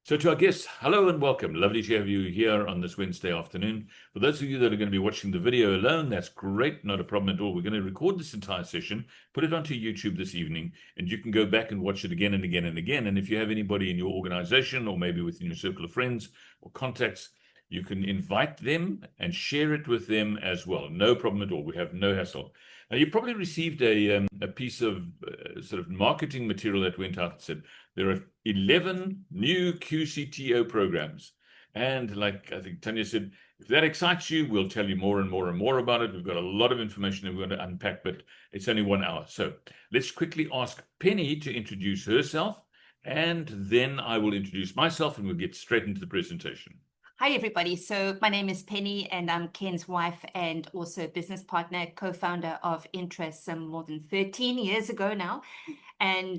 So to our guests, hello and welcome. Lovely to have you here on this Wednesday afternoon. For those of you that are going to be watching the video alone, that's great, not a problem at all. We're going to record this entire session, put it onto YouTube this evening, and you can go back and watch it again and again and again. And if you have anybody in your organization or maybe within your circle of friends or contacts, you can invite them and share it with them as well. No problem at all. We have no hassle. Now, you probably received a piece of sort of marketing material that went out and said, there are 11 new QCTO programs. And like I think Tanya said, if that excites you, we'll tell you more and more and more about it. We've got a lot of information that we're going to unpack, but it's only 1 hour. So let's quickly ask Penny to introduce herself, and then I will introduce myself and we'll get straight into the presentation. Hi, everybody. So my name is Penny, and I'm Ken's wife and also business partner, co-founder of INTRA some more than 13 years ago now. And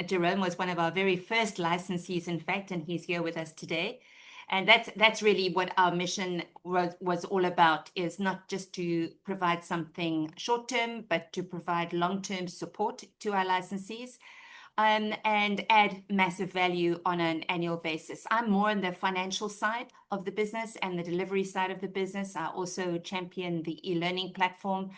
Jerome was one of our very first licensees, in fact, and he's here with us today. And that's really what our mission was all about, is not just to provide something short-term, but to provide long-term support to our licensees. And add massive value on an annual basis. I'm more on the financial side of the business and the delivery side of the business. I also champion the e-learning platform,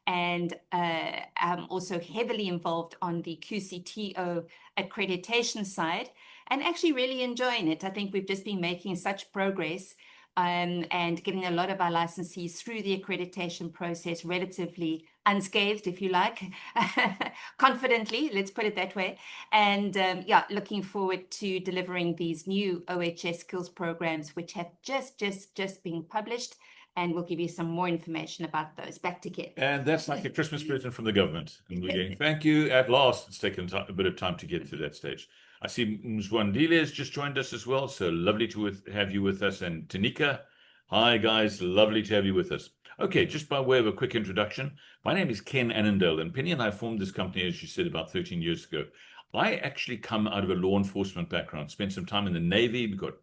and I'm also heavily involved on the QCTO accreditation side, and actually really enjoying it. I think we've just been making such progress and getting a lot of our licensees through the accreditation process relatively unscathed, if you like, confidently, let's put it that way. And yeah, looking forward to delivering these new OHS skills programs, which have just been published. And we'll give you some more information about those. Back to Ken. And that's like a Christmas present from the government. And we're going, thank you. At last, it's taken a bit of time to get to that stage. I see Mzwandile has just joined us as well. So lovely to have you with us. And Tanika, hi guys, lovely to have you with us. Okay, just by way of a quick introduction, my name is Ken Annandale, and Penny and I formed this company, as you said, about 13 years ago. I actually come out of a law enforcement background, spent some time in the Navy. We got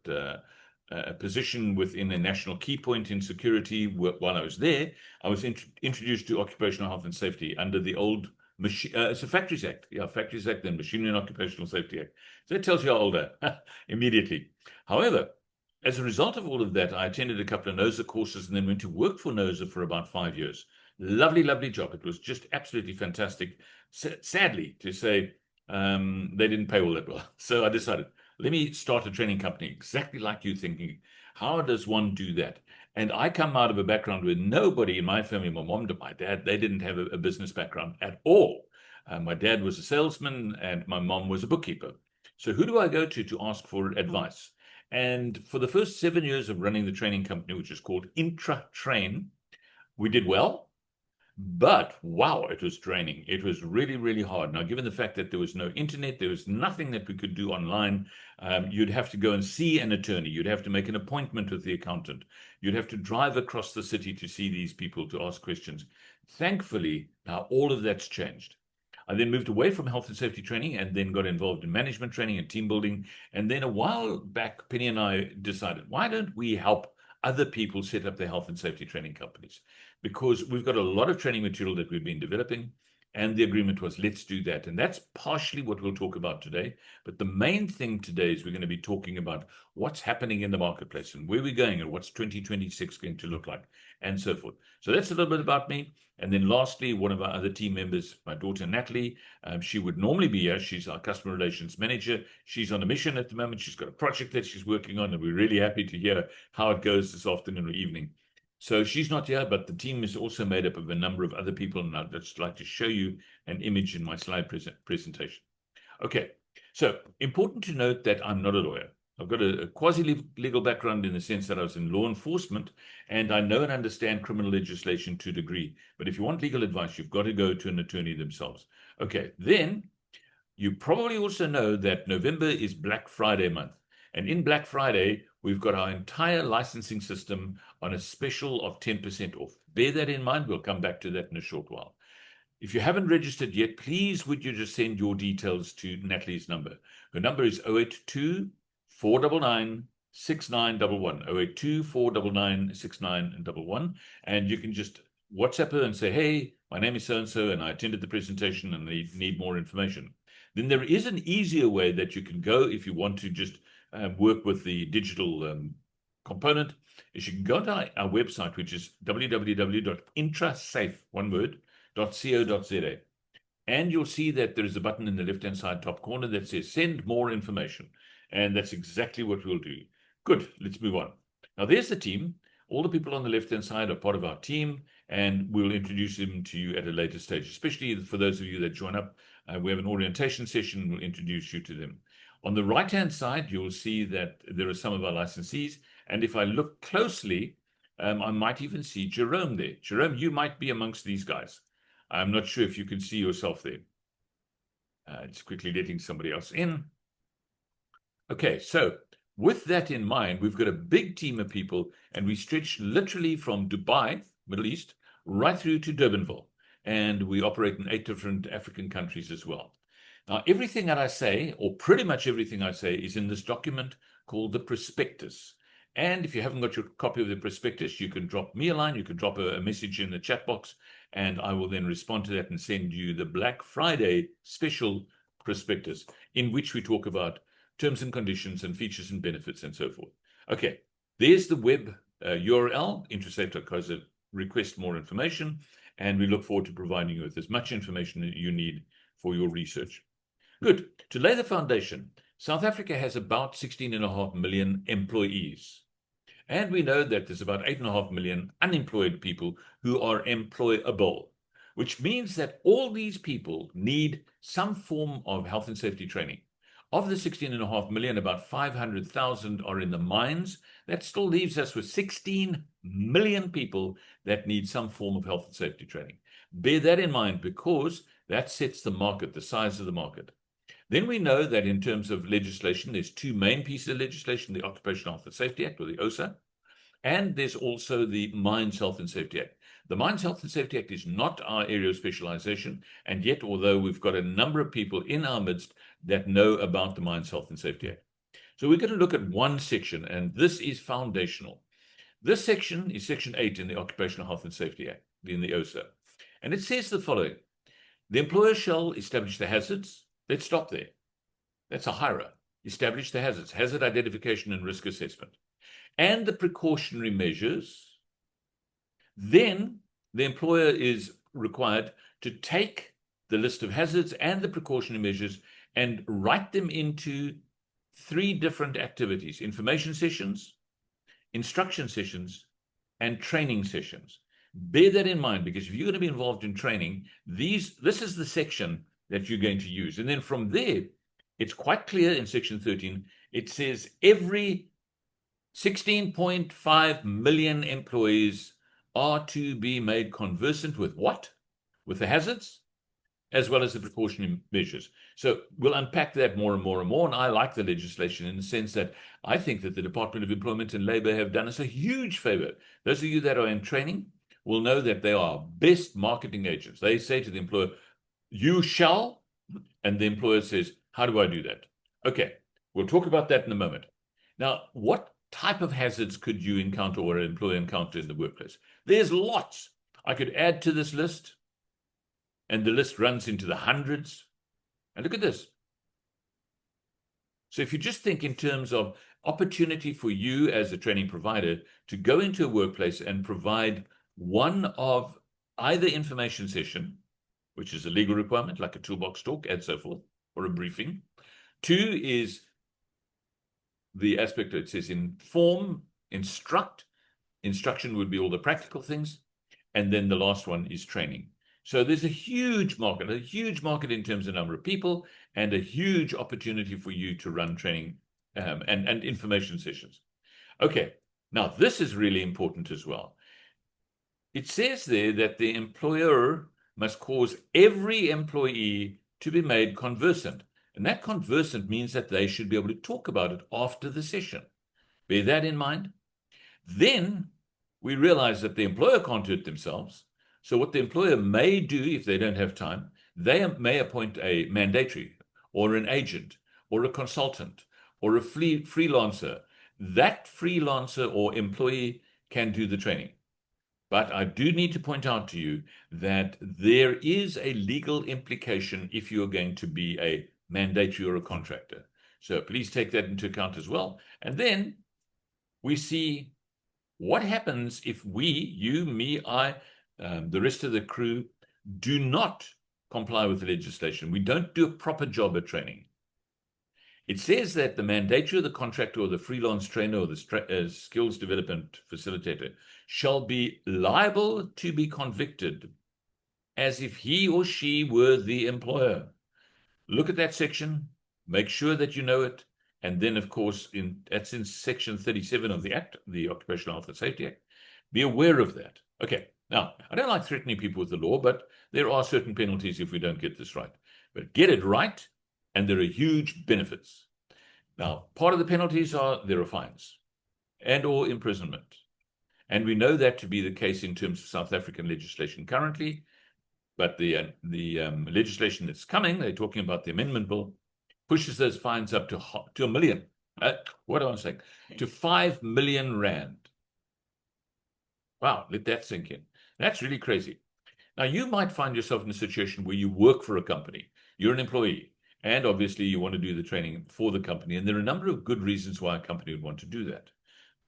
a position within a national key point in security. While I was there, I was introduced to occupational health and safety under the old it's a Factories Act. Yeah, Factories Act, then Machinery and Occupational Safety Act. So it tells you how old I am immediately. However, as a result of all of that, I attended a couple of NOSA courses and then went to work for NOSA for about 5 years. Lovely, lovely job. It was just absolutely fantastic. Sadly, to say, they didn't pay all that well. So I decided, let me start a training company, exactly like you thinking. How does one do that? And I come out of a background where nobody in my family, my mom and my dad, they didn't have a business background at all. My dad was a salesman and my mom was a bookkeeper. So who do I go to ask for advice? And for the first 7 years of running the training company, which is called INTRA Train, we did well. But wow, it was draining. It was really, really hard. Now, given the fact that there was no internet, there was nothing that we could do online. You'd have to go and see an attorney. You'd have to make an appointment with the accountant. You'd have to drive across the city to see these people to ask questions. Thankfully, now all of that's changed. I then moved away from health and safety training and then got involved in management training and team building. And then a while back, Penny and I decided, why don't we help other people set up their health and safety training companies? Because we've got a lot of training material that we've been developing, and the agreement was, let's do that. And that's partially what we'll talk about today. But the main thing today is we're going to be talking about what's happening in the marketplace and where we're going and what's 2026 going to look like and so forth. So that's a little bit about me. And then lastly, one of our other team members, my daughter, Natalie, she would normally be here. She's our customer relations manager. She's on a mission at the moment. She's got a project that she's working on, and we're really happy to hear how it goes this afternoon or evening. So she's not here, but the team is also made up of a number of other people, and I'd just like to show you an image in my slide presentation. Okay, so important to note that I'm not a lawyer. I've got a quasi-legal background in the sense that I was in law enforcement, and I know and understand criminal legislation to a degree. But if you want legal advice, you've got to go to an attorney themselves. Okay, then you probably also know that November is Black Friday month. And in Black Friday, we've got our entire licensing system on a special of 10% off. Bear that in mind. We'll come back to that in a short while. If you haven't registered yet, please would you just send your details to Natalie's number. Her number is 082 499 6911, 082 499 6911. And you can just WhatsApp her and say, hey, my name is so-and-so, and I attended the presentation and I need more information. Then there is an easier way that you can go if you want to just work with the digital component, is you can go to our website, which is www.intrasafe.co.za. And you'll see that there is a button in the left-hand side top corner that says send more information. And that's exactly what we'll do. Good, let's move on. Now there's the team. All the people on the left-hand side are part of our team, and we'll introduce them to you at a later stage, especially for those of you that join up. We have an orientation session. We'll introduce you to them. On the right-hand side, you'll see that there are some of our licensees. And if I look closely, I might even see Jerome there. Jerome, you might be amongst these guys. I'm not sure if you can see yourself there. Just quickly letting somebody else in. Okay, so with that in mind, we've got a big team of people, and we stretch literally from Dubai, Middle East, right through to Durbanville. And we operate in 8 different African countries as well. Now, everything that I say, or pretty much everything I say, is in this document called the prospectus. And if you haven't got your copy of the prospectus, you can drop me a line, you can drop a message in the chat box, and I will then respond to that and send you the Black Friday special prospectus, in which we talk about terms and conditions and features and benefits and so forth. Okay, there's the web URL, intrasafe.co.za, request more information, and we look forward to providing you with as much information that you need for your research. Good. To lay the foundation, South Africa has about 16.5 million employees. And we know that there's about 8.5 million unemployed people who are employable, which means that all these people need some form of health and safety training. Of the 16.5 million, about 500,000 are in the mines. That still leaves us with 16 million people that need some form of health and safety training. Bear that in mind, because that sets the market, the size of the market. Then we know that in terms of legislation, there's 2 main pieces of legislation: the Occupational Health and Safety Act, or the OSA, and there's also the Mines Health and Safety Act. The Mines Health and Safety Act is not our area of specialization, and yet, although we've got a number of people in our midst that know about the Mines Health and Safety Act. So we're going to look at one section, and this is foundational. This section is Section 8 in the Occupational Health and Safety Act, in the OSA. And it says the following: the employer shall establish the hazards. Let's stop there. That's a HIRA. Establish the hazards, hazard identification and risk assessment, and the precautionary measures. Then the employer is required to take the list of hazards and the precautionary measures and write them into 3 different activities: information sessions, instruction sessions, and training sessions. Bear that in mind, because if you're going to be involved in training, this is the section that you're going to use. And then from there, it's quite clear in Section 13, it says every 16.5 million employees are to be made conversant with what? With the hazards, as well as the precautionary measures. So we'll unpack that more and more and more. And I like the legislation in the sense that I think that the Department of Employment and Labor have done us a huge favor. Those of you that are in training will know that they are best marketing agents. They say to the employer, you shall, and the employer says, how do I do that? Okay, we'll talk about that in a moment. Now, what type of hazards could you encounter, or an employer encounter, in the workplace? There's lots. I could add to this list, and the list runs into the hundreds. And look at this. So if you just think in terms of opportunity for you as a training provider to go into a workplace and provide one of either information session, which is a legal requirement, like a toolbox talk and so forth, or a briefing. 2 is the aspect that it says inform, instruct. Instruction would be all the practical things. And then the last one is training. So there's a huge market in terms of number of people, and a huge opportunity for you to run training and information sessions. Okay, now this is really important as well. It says there that the employer must cause every employee to be made conversant. And that conversant means that they should be able to talk about it after the session. Bear that in mind. Then we realize that the employer can't do it themselves. So what the employer may do, if they don't have time, they may appoint a mandatory, or an agent, or a consultant, or a freelancer. That freelancer or employee can do the training. But I do need to point out to you that there is a legal implication if you're going to be a mandatory or a contractor. So please take that into account as well. And then we see what happens if we, you, me, I, the rest of the crew, do not comply with the legislation. We don't do a proper job at training. It says that the mandator of the contractor or the freelance trainer or the skills development facilitator shall be liable to be convicted as if he or she were the employer. Look at that section, make sure that you know it, and then, of course, that's in section 37 of the Act, the Occupational Health and Safety Act. Be aware of that. Okay, now, I don't like threatening people with the law, but there are certain penalties if we don't get this right. But get it right, and there are huge benefits. Now, part of the penalties there are fines and or imprisonment. And we know that to be the case in terms of South African legislation currently. But the legislation that's coming, they're talking about the amendment bill, pushes those fines up to $1 million. What am I saying? To 5 million rand. Wow, let that sink in. That's really crazy. Now, you might find yourself in a situation where you work for a company. You're an employee, and obviously you want to do the training for the company. And there are a number of good reasons why a company would want to do that,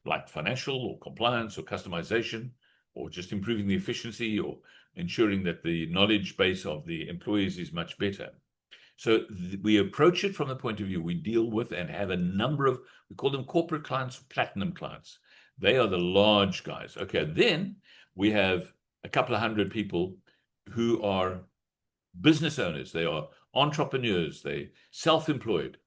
like financial or compliance or customization, or just improving the efficiency or ensuring that the knowledge base of the employees is much better. So we approach it from the point of view, we deal with and have a number of, we call them corporate clients, platinum clients. They are the large guys. Okay, then we have a couple of hundred people who are business owners. They are entrepreneurs. They self-employed.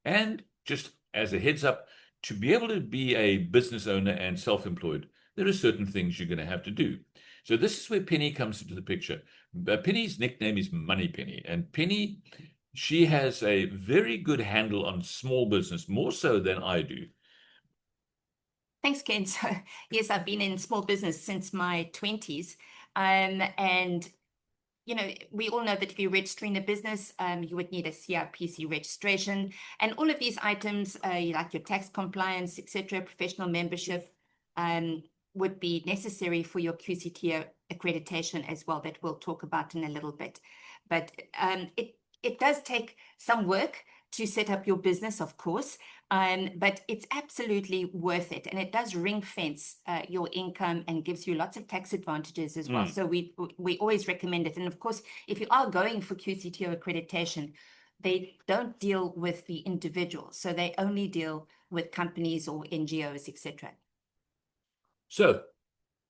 And just as a heads up, to be able to be a business owner and self-employed, there are certain things you're going to have to do. So this is where Penny comes into the picture. Penny's nickname is Money Penny. And Penny, she has a very good handle on small business, more so than I do. Thanks, Ken. So, yes, I've been in small business since my 20s. And you know, we all know that if you're registering a business, you would need a CIPC registration, and all of these items, like your tax compliance, etc., professional membership, would be necessary for your QCTO accreditation as well, that we'll talk about in a little bit. But it does take some work to set up your business, of course, but it's absolutely worth it. And it does ring fence your income and gives you lots of tax advantages as well. So we always recommend it. And of course, if you are going for QCTO accreditation, they don't deal with the individual. So they only deal with companies or NGOs, etc. So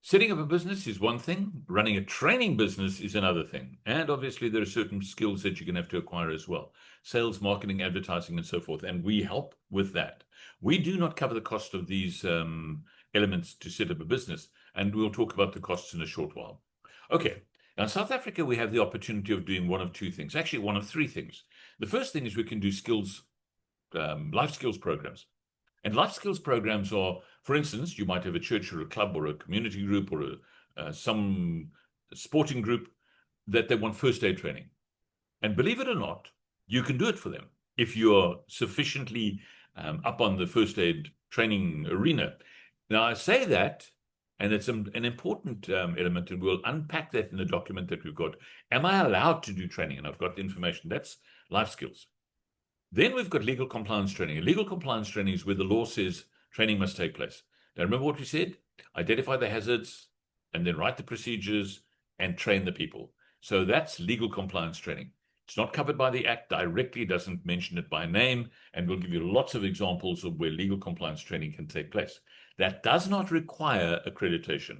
setting up a business is one thing. Running a training business is another thing. And obviously, there are certain skills that you're going to have to acquire as well. Sales, marketing, advertising, and so forth. And we help with that. We do not cover the cost of these elements to set up a business. And we'll talk about the costs in a short while. Okay. Now, in South Africa, we have the opportunity of doing one of two things. Actually, one of three things. The first thing is we can do skills, life skills programs. And life skills programs are, for instance, you might have a church or a club or a community group or some sporting group that they want first aid training. And believe it or not, you can do it for them if you are sufficiently up on the first aid training arena. Now, I say that, and it's an important element, and we'll unpack that in the document that we've got. Am I allowed to do training? And I've got the information. That's life skills. Then we've got legal compliance training. And legal compliance training is where the law says training must take place. Now, remember what we said? Identify the hazards, and then write the procedures and train the people. So that's legal compliance training. It's not covered by the Act directly, doesn't mention it by name, and we'll give you lots of examples of where legal compliance training can take place. That does not require accreditation.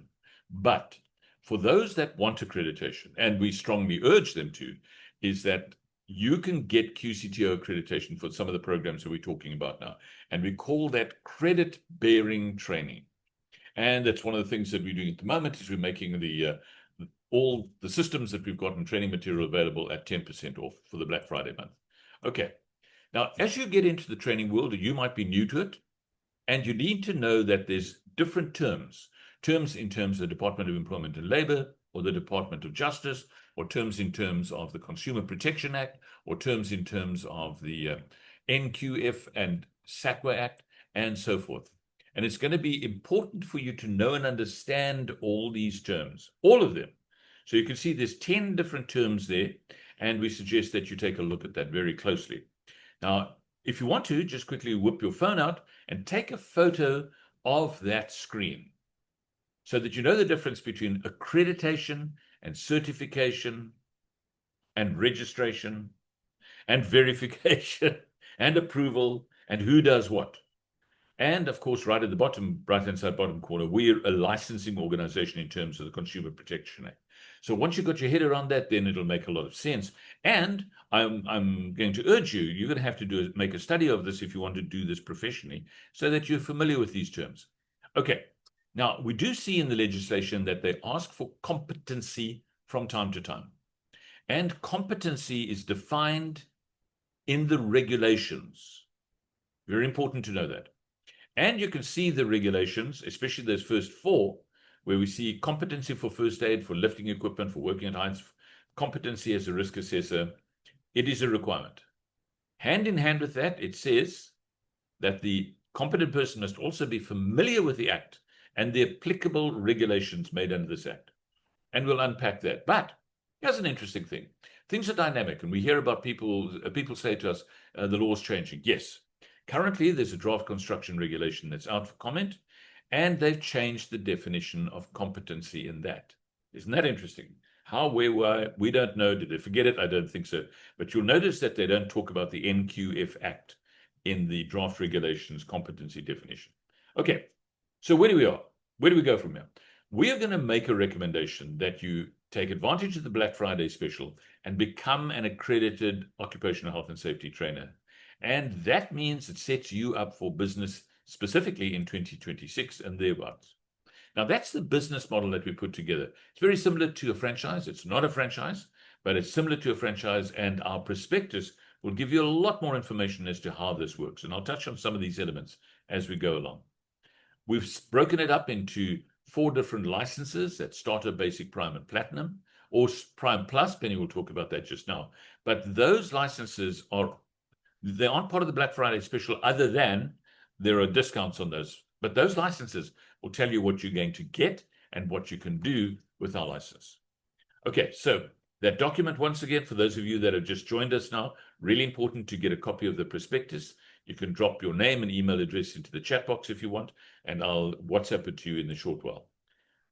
But for those that want accreditation, and we strongly urge them to, is that you can get QCTO accreditation for some of the programs that we're talking about now. And we call that credit-bearing training. And that's one of the things that we're doing at the moment is we're making all the systems that we've got in training material available at 10% off for the Black Friday month. Okay. Now, as you get into the training world, you might be new to it, and you need to know that there's different terms in terms of the Department of Employment and Labor, or the Department of Justice, or terms in terms of the Consumer Protection Act, or terms in terms of the NQF and SAQA Act, and so forth. And it's going to be important for you to know and understand all these terms, all of them. So you can see there's 10 different terms there, and we suggest that you take a look at that very closely. Now, If you want to, just quickly whip your phone out and take a photo of that screen so that you know the difference between accreditation and certification and registration and verification and approval and who does what. And of course, right at the bottom, right-hand side bottom corner, we're a licensing organization in terms of the Consumer Protection Act. So once you've got your head around that, then it'll make a lot of sense. And I'm going to urge you, you're going to have to make a study of this if you want to do this professionally, so that you're familiar with these terms. Okay. Now, we do see in the legislation that they ask for competency from time to time. And competency is defined in the regulations. Very important to know that. And you can see the regulations, especially those first four, where we see competency for first aid, for lifting equipment, for working at heights, competency as a risk assessor. It is a requirement. Hand in hand with that, it says that the competent person must also be familiar with the Act and the applicable regulations made under this Act. And we'll unpack that. But here's an interesting thing. Things are dynamic, and we hear about people say to us, the law's changing. Yes. Currently, there's a draft construction regulation that's out for comment, and they've changed the definition of competency in that. Isn't that interesting? How, where, why, we don't know. Did they forget it? I don't think so. But you'll notice that they don't talk about the NQF Act in the draft regulations competency definition. Okay, so where do we are? Where do we go from here? We are going to make a recommendation that you take advantage of the Black Friday special and become an accredited occupational health and safety trainer. And that means it sets you up for business specifically in 2026 and thereabouts. Now, that's the business model that we put together. It's very similar to a franchise. It's not a franchise, but it's similar to a franchise. And our prospectus will give you a lot more information as to how this works. And I'll touch on some of these elements as we go along. We've broken it up into 4 different licenses: that starter, basic, prime, and platinum, or prime plus. Penny will talk about that just now. But those licenses they aren't part of the Black Friday special, other than there are discounts on those. But those licenses will tell you what you're going to get and what you can do with our license. Okay, so that document, once again, for those of you that have just joined us now, really important to get a copy of the prospectus. You can drop your name and email address into the chat box if you want, and I'll WhatsApp it to you in a short while.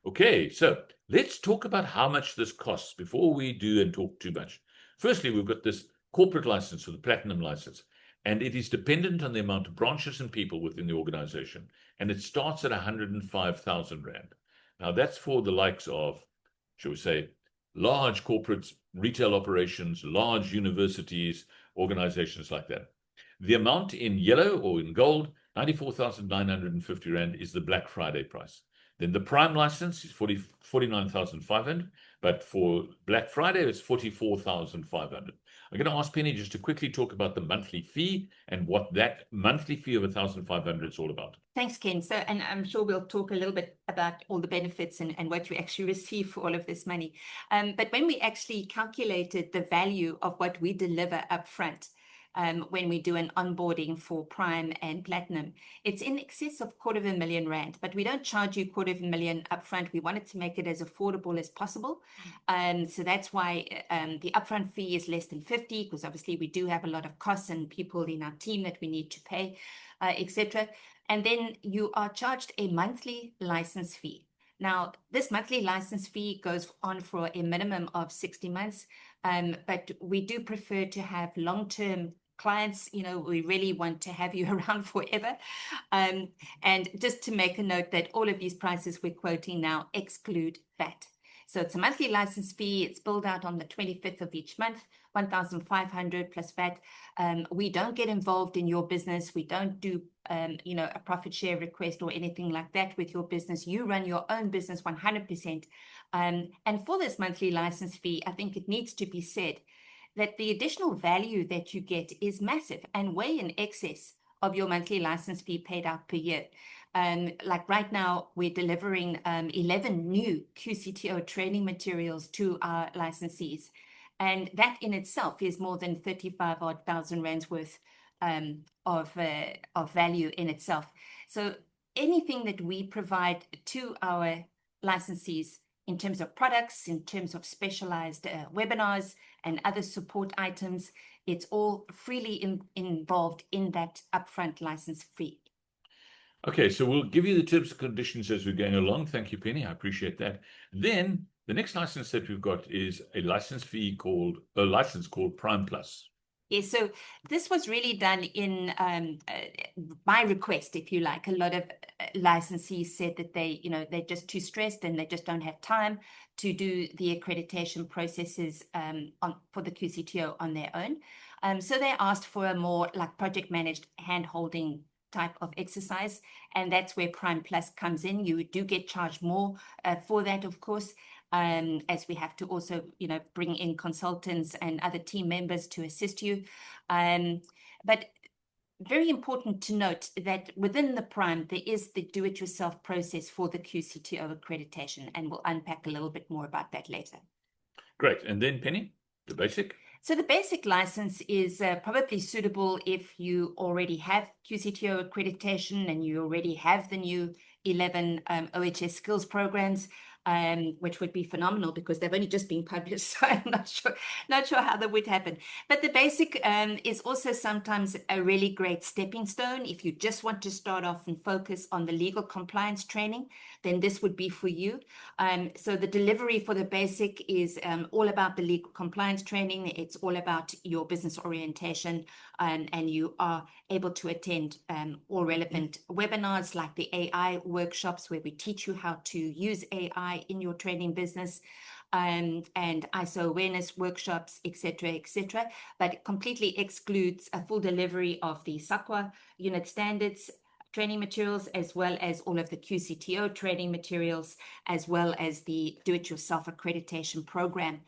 Okay, so let's talk about how much this costs before we do and talk too much. Firstly, we've got this corporate license, or the platinum license, and it is dependent on the amount of branches and people within the organization, and it starts at 105,000 Rand. Now, that's for the likes of, shall we say, large corporates, retail operations, large universities, organizations like that. The amount in yellow or in gold, 94,950 Rand, is the Black Friday price. Then the prime license is 49,500, but for Black Friday, it's 44,500. I'm going to ask Penny just to quickly talk about the monthly fee and what that monthly fee of 1,500 is all about. Thanks, Ken. So, and I'm sure we'll talk a little bit about all the benefits and what we actually receive for all of this money. But when we actually calculated the value of what we deliver upfront, when we do an onboarding for Prime and Platinum, it's in excess of 250,000 Rand, but we don't charge you 250,000 upfront. We wanted to make it as affordable as possible. So that's why the upfront fee is less than 50, because obviously we do have a lot of costs and people in our team that we need to pay, etc. And then you are charged a monthly license fee. Now, this monthly license fee goes on for a minimum of 60 months, but we do prefer to have long-term clients. You know, we really want to have you around forever. And just to make a note that all of these prices we're quoting now exclude VAT. So it's a monthly license fee. It's billed out on the 25th of each month, 1,500 plus VAT. We don't get involved in your business. We don't do, a profit share request or anything like that with your business. You run your own business 100%. And for this monthly license fee, I think it needs to be said that the additional value that you get is massive and way in excess of your monthly license fee paid out per year. Like right now, we're delivering 11 new QCTO training materials to our licensees. And that in itself is more than 35,000 Rands worth of value in itself. So anything that we provide to our licensees in terms of products, in terms of specialized webinars and other support items, It's all freely involved in that upfront license fee. Okay, so we'll give you the terms and conditions as we're going along. Thank you, Penny. I appreciate that. Then the next license that we've got is a license called Prime Plus. Yes, so this was really done in my request, if you like. A lot of licensees said that they're just too stressed and they just don't have time to do the accreditation processes for the QCTO on their own. So they asked for a more like project managed hand-holding type of exercise, and that's where Prime Plus comes in. You do get charged more for that, of course. As we have to also, bring in consultants and other team members to assist you. But very important to note that within the Prime, there is the do-it-yourself process for the QCTO accreditation, and we'll unpack a little bit more about that later. Great. And then Penny, the basic? So the basic license is probably suitable if you already have QCTO accreditation and you already have the new 11 OHS skills programs, which would be phenomenal because they've only just been published, so I'm not sure how that would happen. But the basic is also sometimes a really great stepping stone. If you just want to start off and focus on the legal compliance training, then this would be for you. So the delivery for the basic is all about the legal compliance training. It's all about your business orientation, and you are able to attend all relevant webinars like the AI workshops where we teach you how to use AI in your training business, and ISO awareness workshops, etc., but it completely excludes a full delivery of the SAQA unit standards training materials, as well as all of the QCTO training materials, as well as the do-it-yourself accreditation program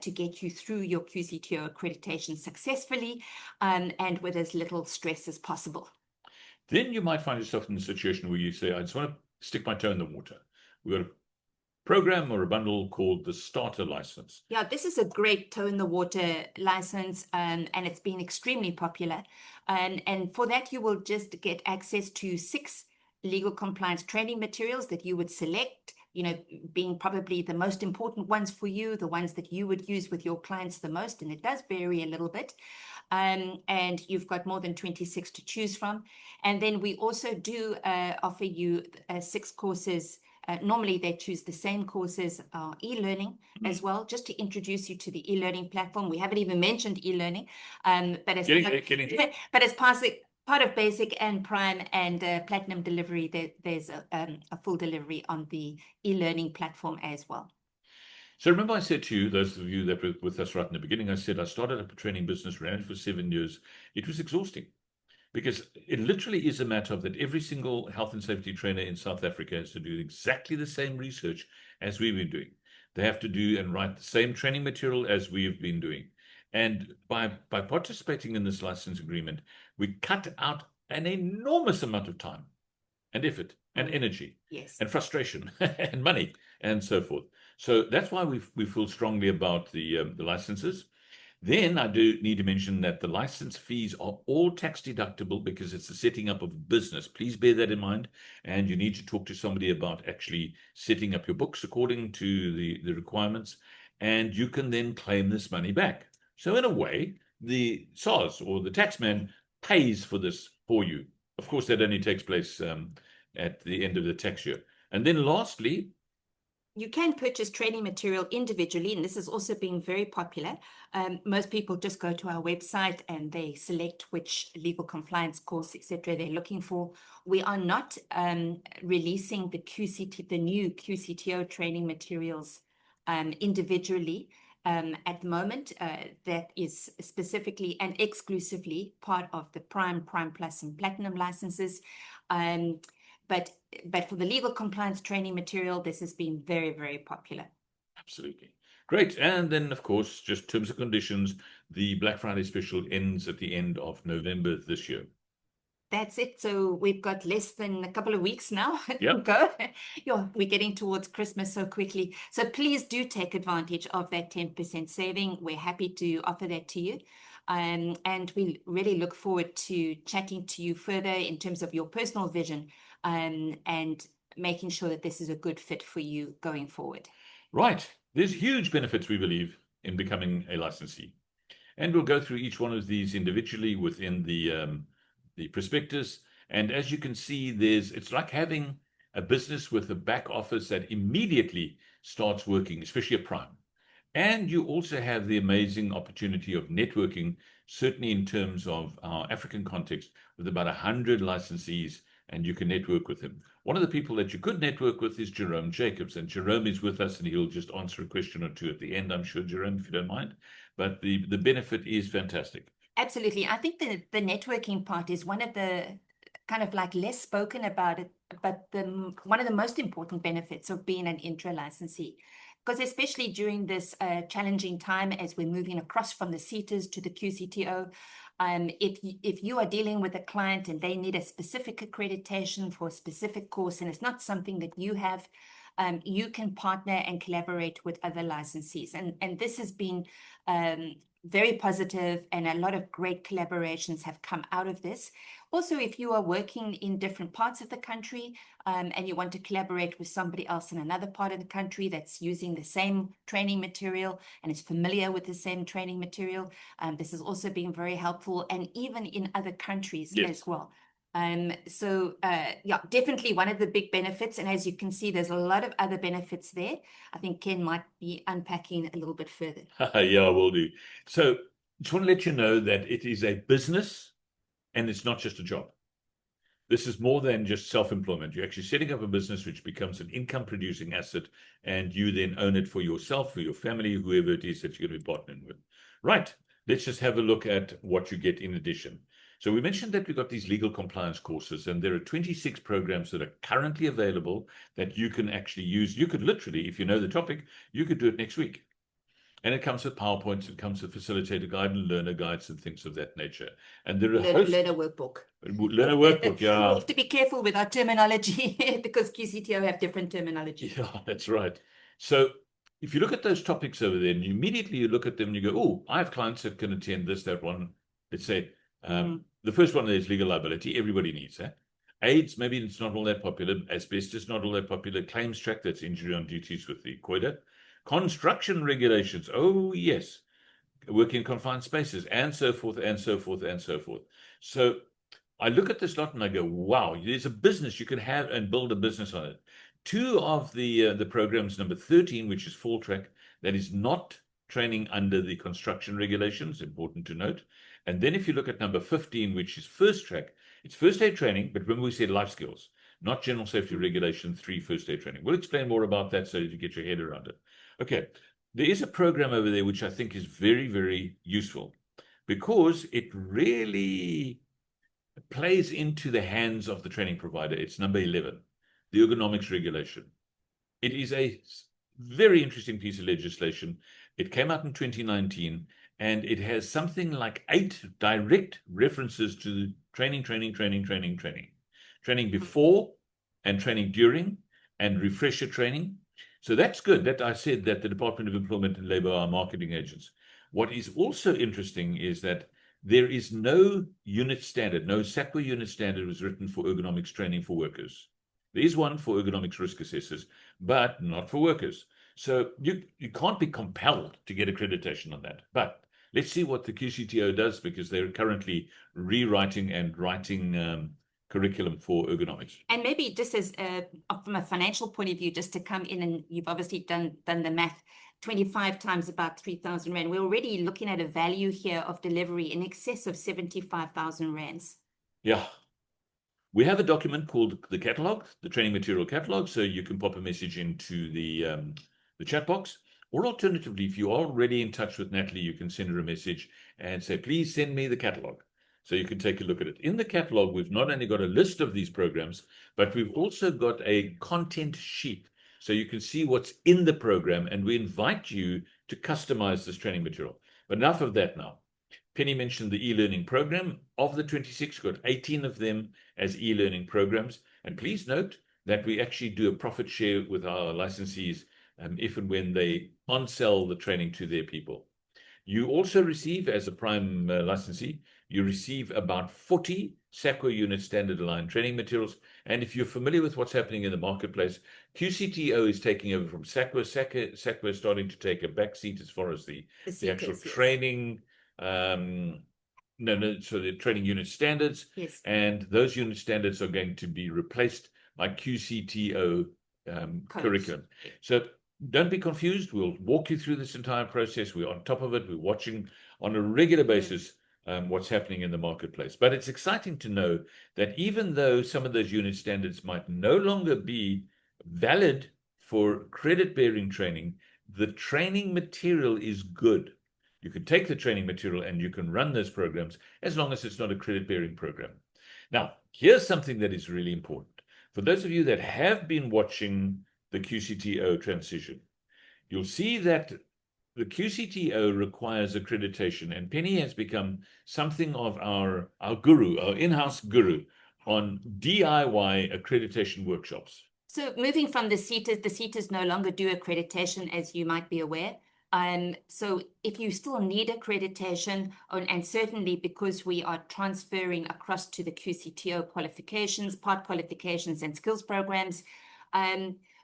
to get you through your QCTO accreditation successfully and with as little stress as possible. Then you might find yourself in a situation where you say, I just want to stick my toe in the water. We've got a program or a bundle called the starter license. Yeah, this is a great toe in the water license, and it's been extremely popular. And for that, you will just get access to 6 legal compliance training materials that you would select, being probably the most important ones for you, the ones that you would use with your clients the most, and it does vary a little bit. And you've got more than 26 to choose from. And then we also do offer you 6 courses. Normally they choose the same courses, e-learning as well, just to introduce you to the e-learning platform. We haven't even mentioned e-learning, but as part of basic and Prime and Platinum delivery, there's a full delivery on the e-learning platform as well. So remember I said to you, those of you that were with us right in the beginning, I said I started up a training business, ran it for 7 years. It was exhausting. Because it literally is a matter of that every single health and safety trainer in South Africa has to do exactly the same research as we've been doing. They have to do and write the same training material as we've been doing. And by participating in this license agreement, we cut out an enormous amount of time and effort and energy, yes, and frustration and money and so forth. So that's why we feel strongly about the licenses. Then I do need to mention that the license fees are all tax deductible because it's the setting up of a business. Please bear that in mind. And you need to talk to somebody about actually setting up your books according to the requirements. And you can then claim this money back. So in a way, the SARS or the taxman pays for this for you. Of course, that only takes place at the end of the tax year. And then lastly, you can purchase training material individually, and this has also been very popular. Most people just go to our website and they select which legal compliance course, etc., they're looking for. We are not releasing the new QCTO training materials individually at the moment. That is specifically and exclusively part of the Prime Plus, and Platinum licenses. But for the legal compliance training material, this has been very, very popular. Absolutely. Great. And then, of course, just terms and conditions, the Black Friday special ends at the end of November this year. That's it. So we've got less than a couple of weeks now Yep. to go. We're getting towards Christmas so quickly. So please do take advantage of that 10% saving. We're happy to offer that to you. And we really look forward to chatting to you further in terms of your personal vision and making sure that this is a good fit for you going forward. Right. There's huge benefits, we believe, in becoming a licensee. And we'll go through each one of these individually within the prospectus. And as you can see, it's like having a business with a back office that immediately starts working, especially a prime. And you also have the amazing opportunity of networking, certainly in terms of our African context, with about 100 licensees, and you can network with them. One of the people that you could network with is Jerome Jacobs, and Jerome is with us, and he'll just answer a question or two at the end, I'm sure, Jerome, if you don't mind. But the benefit is fantastic. Absolutely. I think the networking part is one of the kind of like less spoken about it, but one of the most important benefits of being an INTRA licensee. Because especially during this challenging time as we're moving across from the CETAs to the QCTO, if you are dealing with a client and they need a specific accreditation for a specific course and it's not something that you have, you can partner and collaborate with other licensees. And this has been very positive, and a lot of great collaborations have come out of this. Also, if you are working in different parts of the country and you want to collaborate with somebody else in another part of the country that's using the same training material and is familiar with the same training material, this has also been very helpful, and even in other countries as well. Yeah, definitely one of the big benefits. And as you can see, there's a lot of other benefits there. I think Ken might be unpacking a little bit further. Yeah, I will do. So just want to let you know that it is a business and it's not just a job. This is more than just self-employment. You're actually setting up a business which becomes an income-producing asset, and you then own it for yourself, for your family, whoever it is that you're going to be partnering with. Right. Let's just have a look at what you get in addition. So we mentioned that we've got these legal compliance courses, and there are 26 programs that are currently available that you can actually use. You could literally, if you know the topic, you could do it next week. And it comes with PowerPoints, it comes with facilitator guide and learner guides and things of that nature. And there are learner workbook. Learner workbook, yeah. We have to be careful with our terminology because QCTO have different terminology. Yeah, that's right. So if you look at those topics over there, and immediately you look at them and you go, oh, I have clients that can attend this, that one. Let's say the first one is legal liability. Everybody needs that. AIDS, maybe it's not all that popular. Asbestos, not all that popular. Claims track, that's injury on duties with the QCTO. Construction regulations, oh yes, working in confined spaces, and so forth, and so forth, and so forth. So I look at this lot and I go, wow, there's a business you can have and build a business on it. Two of the programs, number 13, which is full track, that is not training under the construction regulations, important to note. And then if you look at number 15, which is first track, it's first aid training, but remember we said life skills, not general safety regulation 3 first aid training. We'll explain more about that so you get your head around it. Okay, there is a program over there which I think is very, very useful because it really plays into the hands of the training provider. It's number 11, the ergonomics regulation. It is a very interesting piece of legislation. It came out in 2019, and it has something like 8 direct references to training before and training during and refresher training. So that's good. That I said that the Department of Employment and Labor are marketing agents. What is also interesting is that there is no unit standard, no SACWA unit standard was written for ergonomics training for workers. There is one for ergonomics risk assessors, but not for workers. So you can't be compelled to get accreditation on that. But let's see what the QCTO does, because they're currently rewriting and writing curriculum for ergonomics. And maybe just as from a financial point of view, just to come in, and you've obviously done the math, 25 times about 3,000 Rand. We're already looking at a value here of delivery in excess of 75,000 Rands. Yeah. We have a document called the catalog, the training material catalog, so you can pop a message into the chat box. Or alternatively, if you are already in touch with Natalie, you can send her a message and say, please send me the catalog. So you can take a look at it. In the catalog, we've not only got a list of these programs, but we've also got a content sheet. So you can see what's in the program, and we invite you to customize this training material. But enough of that now. Penny mentioned the e-learning program. Of the 26, we've got 18 of them as e-learning programs. And please note that we actually do a profit share with our licensees if and when they on-sell the training to their people. You also receive, as a prime licensee, you receive about 40 SACWA unit standard aligned training materials. And if you're familiar with what's happening in the marketplace, QCTO is taking over from SACWA. SACWA is starting to take a back seat as far as the actual training So the training unit standards, Yes. and those unit standards are going to be replaced by QCTO curriculum. So don't be confused. We'll walk you through this entire process. We're on top of it. We're watching on a regular basis what's happening in the marketplace. But it's exciting to know that even though some of those unit standards might no longer be valid for credit-bearing training, the training material is good. You can take the training material and you can run those programs as long as it's not a credit-bearing program. Now, here's something that is really important. For those of you that have been watching the QCTO transition, you'll see that the QCTO requires accreditation, and Penny has become something of our guru, our in-house guru on DIY accreditation workshops. So moving from the CETAs no longer do accreditation, as you might be aware. So if you still need accreditation, and certainly because we are transferring across to the QCTO qualifications, part qualifications and skills programs,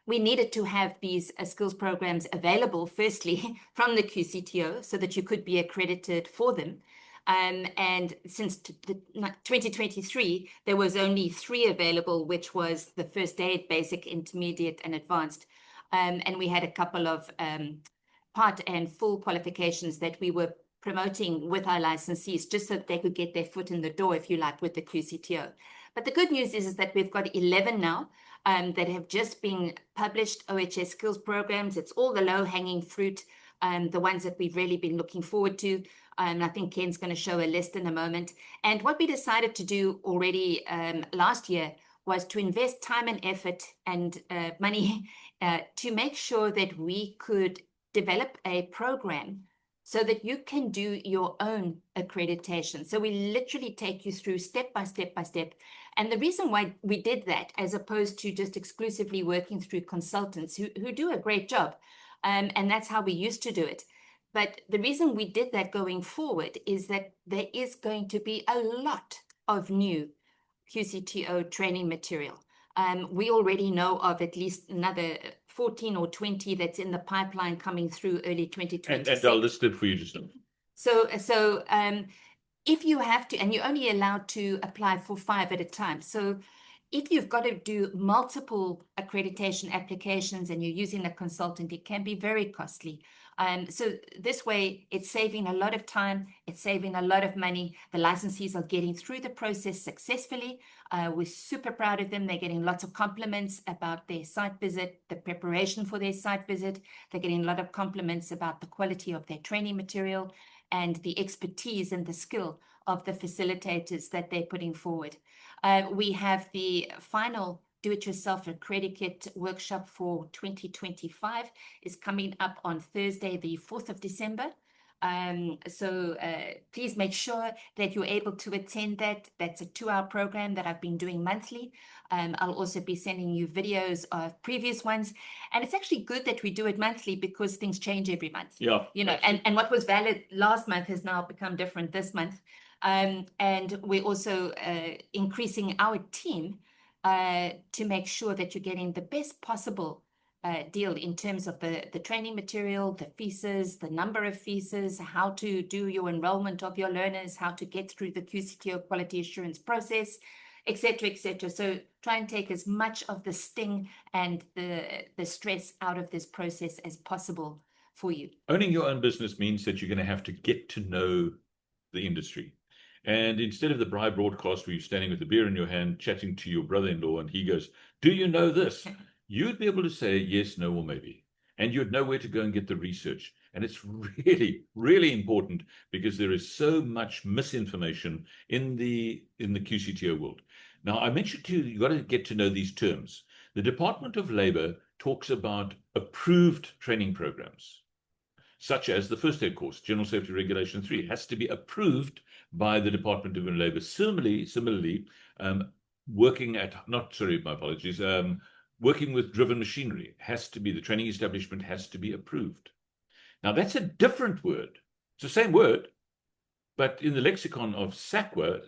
we needed to have these skills programs available, firstly, from the QCTO so that you could be accredited for them. And since 2023, there was only 3 available, which was the first aid, basic, intermediate, and advanced. And we had a couple of part and full qualifications that we were promoting with our licensees, just so that they could get their foot in the door, if you like, with the QCTO. But the good news is that we've got 11 now that have just been published OHS skills programs. It's all the low-hanging fruit, the ones that we've really been looking forward to. I think Ken's going to show a list in a moment. And what we decided to do already last year was to invest time and effort and money to make sure that we could develop a program so that you can do your own accreditation. So we literally take you through step by step by step. And the reason why we did that, as opposed to just exclusively working through consultants who do a great job, and that's how we used to do it. But the reason we did that going forward is that there is going to be a lot of new QCTO training material. We already know of at least another 14 or 20 that's in the pipeline coming through early 2026. And I'll list it for you just now. So if you have to, and you're only allowed to apply for 5 at a time. So if you've got to do multiple accreditation applications and you're using a consultant, it can be very costly. So this way, it's saving a lot of time, it's saving a lot of money. The licensees are getting through the process successfully. We're super proud of them. They're getting lots of compliments about their site visit, the preparation for their site visit. They're getting a lot of compliments about the quality of their training material and the expertise and the skill of the facilitators that they're putting forward. We have the final Do-It-Yourself Accredit workshop for 2025 is coming up on Thursday, the 4th of December. So please make sure that you're able to attend that. That's a 2-hour program that I've been doing monthly. I'll also be sending you videos of previous ones. And it's actually good that we do it monthly because things change every month. Yeah. You know, and what was valid last month has now become different this month. And we're also increasing our team to make sure that you're getting the best possible deal in terms of the training material, the fees, the number of fees, how to do your enrollment of your learners, how to get through the QCTO quality assurance process, etc., etc. So try and take as much of the sting and the stress out of this process as possible for you. Owning your own business means that you're going to have to get to know the industry. And instead of the Braai broadcast where you're standing with a beer in your hand, chatting to your brother-in-law, and he goes, "Do you know this?" You'd be able to say yes, no, or maybe. And you'd know where to go and get the research. And it's really, really important because there is so much misinformation in the QCTO world. Now, I mentioned to you, you've got to get to know these terms. The Department of Labor talks about approved training programs, such as the first aid course, General Safety Regulation 3, has to be approved by the Department of Labor. Similarly, working with driven machinery has to be, the training establishment has to be approved. Now, that's a different word. It's the same word, but in the lexicon of SAQA,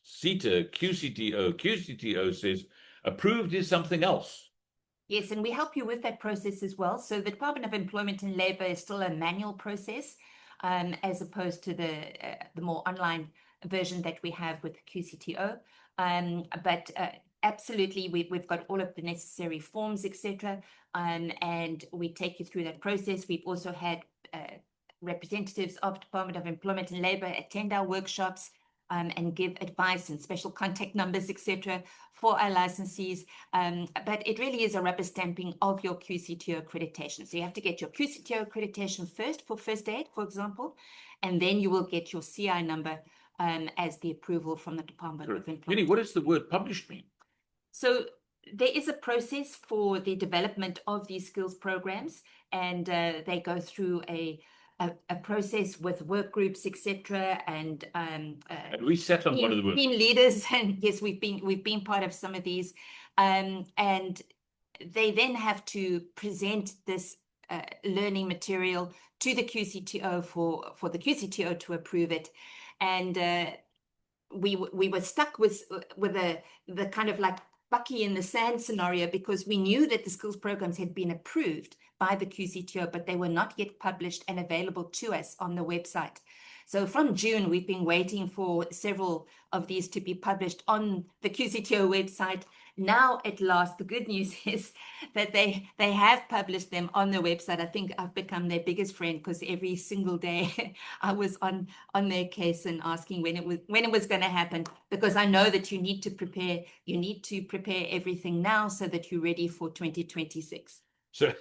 CETA, QCTO says approved is something else. Yes, and we help you with that process as well. So the Department of Employment and Labor is still a manual process. as opposed to the more online version that we have with QCTO. But absolutely, we've got all of the necessary forms, etc. And we take you through that process. We've also had representatives of Department of Employment and Labour attend our workshops and give advice and special contact numbers, etc., for our licensees. But it really is a rubber stamping of your QCTO accreditation. So you have to get your QCTO accreditation first for first aid, for example, and then you will get your CI number as the approval from the Department of Employment. Penny, what does the word published mean? So there is a process for the development of these skills programs, and they go through a process with work groups, etc. And we sat on one of the work team leaders, and yes, we've been part of some of these, and they then have to present this learning material to the QCTO for the QCTO to approve it, and we were stuck with the kind of like Bucky in the sand scenario, because we knew that the skills programs had been approved by the QCTO, but they were not yet published and available to us on the website. So from June, we've been waiting for several of these to be published on the QCTO website. Now, at last, the good news is that they have published them on the website. I think I've become their biggest friend, because every single day I was on their case and asking when it was going to happen, because I know that you need to prepare everything now so that you're ready for 2026. So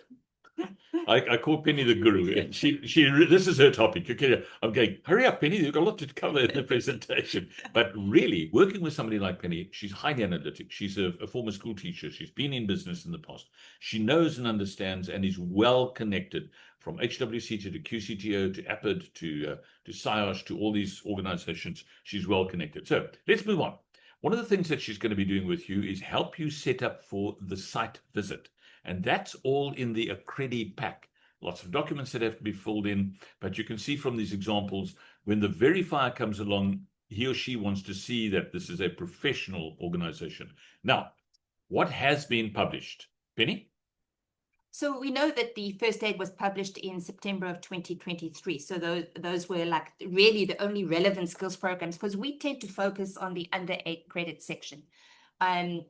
I call Penny the guru, and this is her topic. Okay, I'm going, hurry up, Penny, you've got a lot to cover in the presentation. But really, working with somebody like Penny, she's highly analytic. She's a former school teacher. She's been in business in the past. She knows and understands and is well connected, from HWC to QCTO to APID to SIOS to all these organizations. She's well connected. So let's move on. One of the things that she's going to be doing with you is help you set up for the site visit. And that's all in the Accredi pack. Lots of documents that have to be filled in, but you can see from these examples, when the verifier comes along, he or she wants to see that this is a professional organization. Now, what has been published? Penny? So we know that the first aid was published in September of 2023. So those were like really the only relevant skills programs, because we tend to focus on the under 8 credit section. And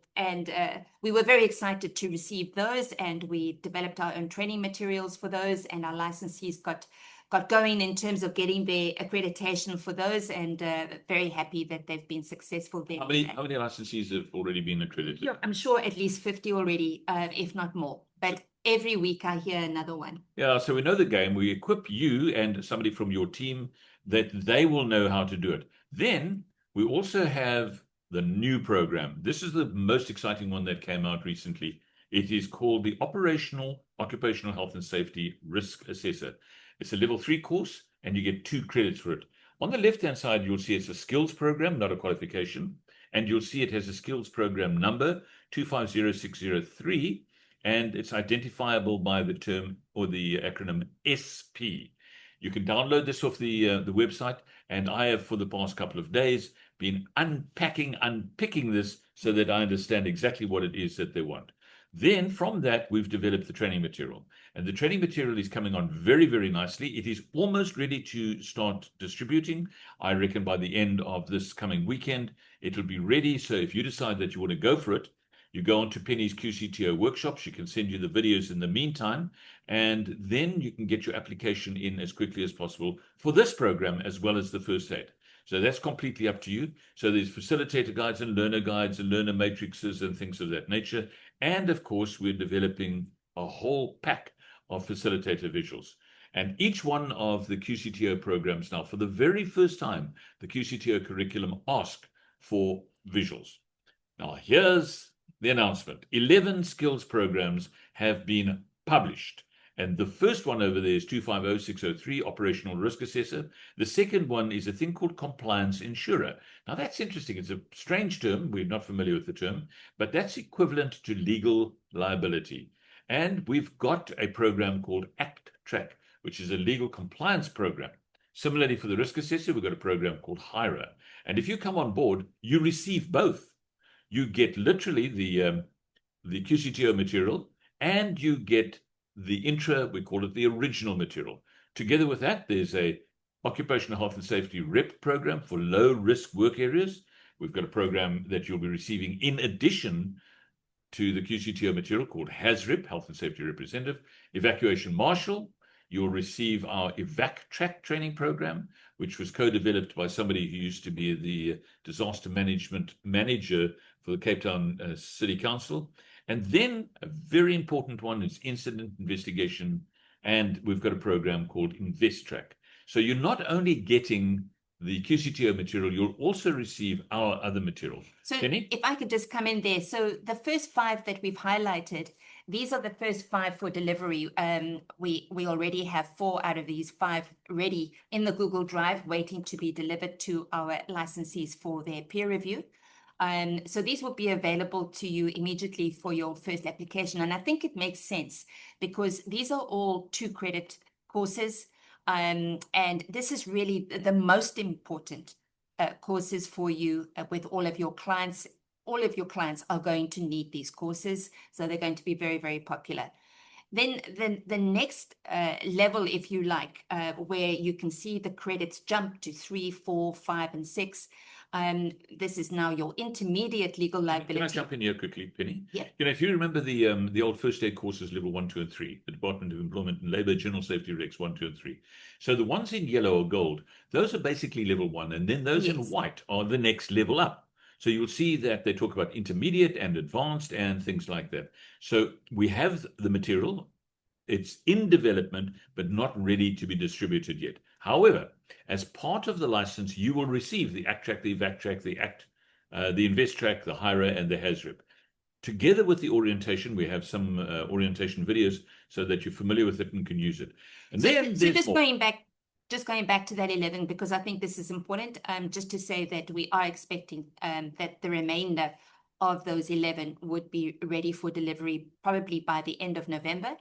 we were very excited to receive those, and we developed our own training materials for those, and our licensees got going in terms of getting their accreditation for those, and very happy that they've been successful there. How many licensees have already been accredited? Yeah, I'm sure at least 50 already, if not more. But every week I hear another one. Yeah, so we know the game. We equip you and somebody from your team that they will know how to do it. Then we also have the new program. This is the most exciting one that came out recently. It is called the Operational Occupational Health and Safety Risk Assessor. It's a level 3 course, and you get 2 credits for it. On the left-hand side, you'll see it's a skills program, not a qualification. And you'll see it has a skills program number 250603, and it's identifiable by the term or the acronym SP. You can download this off the website, and I have, for the past couple of days, been unpicking this so that I understand exactly what it is that they want. Then from that, we've developed the training material, and the training material is coming on very, very nicely. It is almost ready to start distributing. I reckon by the end of this coming weekend, it'll be ready. So if you decide that you want to go for it, you go on to Penny's QCTO workshops. She can send you the videos in the meantime, and then you can get your application in as quickly as possible for this program as well as the first aid. So that's completely up to you. So there's facilitator guides and learner matrices and things of that nature. And of course, we're developing a whole pack of facilitator visuals. And each one of the QCTO programs now, for the very first time, the QCTO curriculum asks for visuals. Now, here's the announcement. 11 skills programs have been published. And the first one over there is 250603, Operational Risk Assessor. The second one is a thing called Compliance Insurer. Now, that's interesting. It's a strange term. We're not familiar with the term, but that's equivalent to legal liability. And we've got a program called INTRA, which is a legal compliance program. Similarly, for the risk assessor, we've got a program called INTRA. And if you come on board, you receive both. You get literally the QCTO material, and you get the INTRA, we call it the original material. Together with that, there's a occupational health and safety rep program for low risk work areas. We've got a program that you'll be receiving in addition to the QCTO material called HAZREP, Health and Safety Representative. Evacuation Marshal, you'll receive our EVAC track training program, which was co-developed by somebody who used to be the disaster management manager for the Cape Town City Council. And then a very important one is incident investigation. And we've got a program called InvestTrack. So you're not only getting the QCTO material, you'll also receive our other materials. So Penny? if I could just come in there. So the first 5 that we've highlighted, these are the first 5 for delivery. We already have 4 out of these 5 ready in the Google Drive, waiting to be delivered to our licensees for their peer review. So these will be available to you immediately for your first application. And I think it makes sense because these are all 2-credit courses. And this is really the most important courses for you with all of your clients. All of your clients are going to need these courses, so they're going to be very, very popular. Then the next level, if you like, where you can see the credits jump to 3, 4, 5, and 6. This is now your intermediate legal liability. Can I jump in here quickly, Penny? Yeah. If you remember the old first aid courses, level 1, 2, and 3, the Department of Employment and Labor General Safety Regs 1, 2, and 3. So the ones in yellow or gold, those are basically level 1, and then those in white are the next level up. So you'll see that they talk about intermediate and advanced and things like that. So we have the material. It's in development, but not ready to be distributed yet. However, as part of the license, you will receive the ACT track, the EVAC track, the ACT, the Invest track, the HIRA, and the HAZREP. Together with the orientation, we have some orientation videos so that you're familiar with it and can use it. And so, then so just going back to that 11, because I think this is important, just to say that we are expecting that the remainder of those 11 would be ready for delivery probably by the end of November.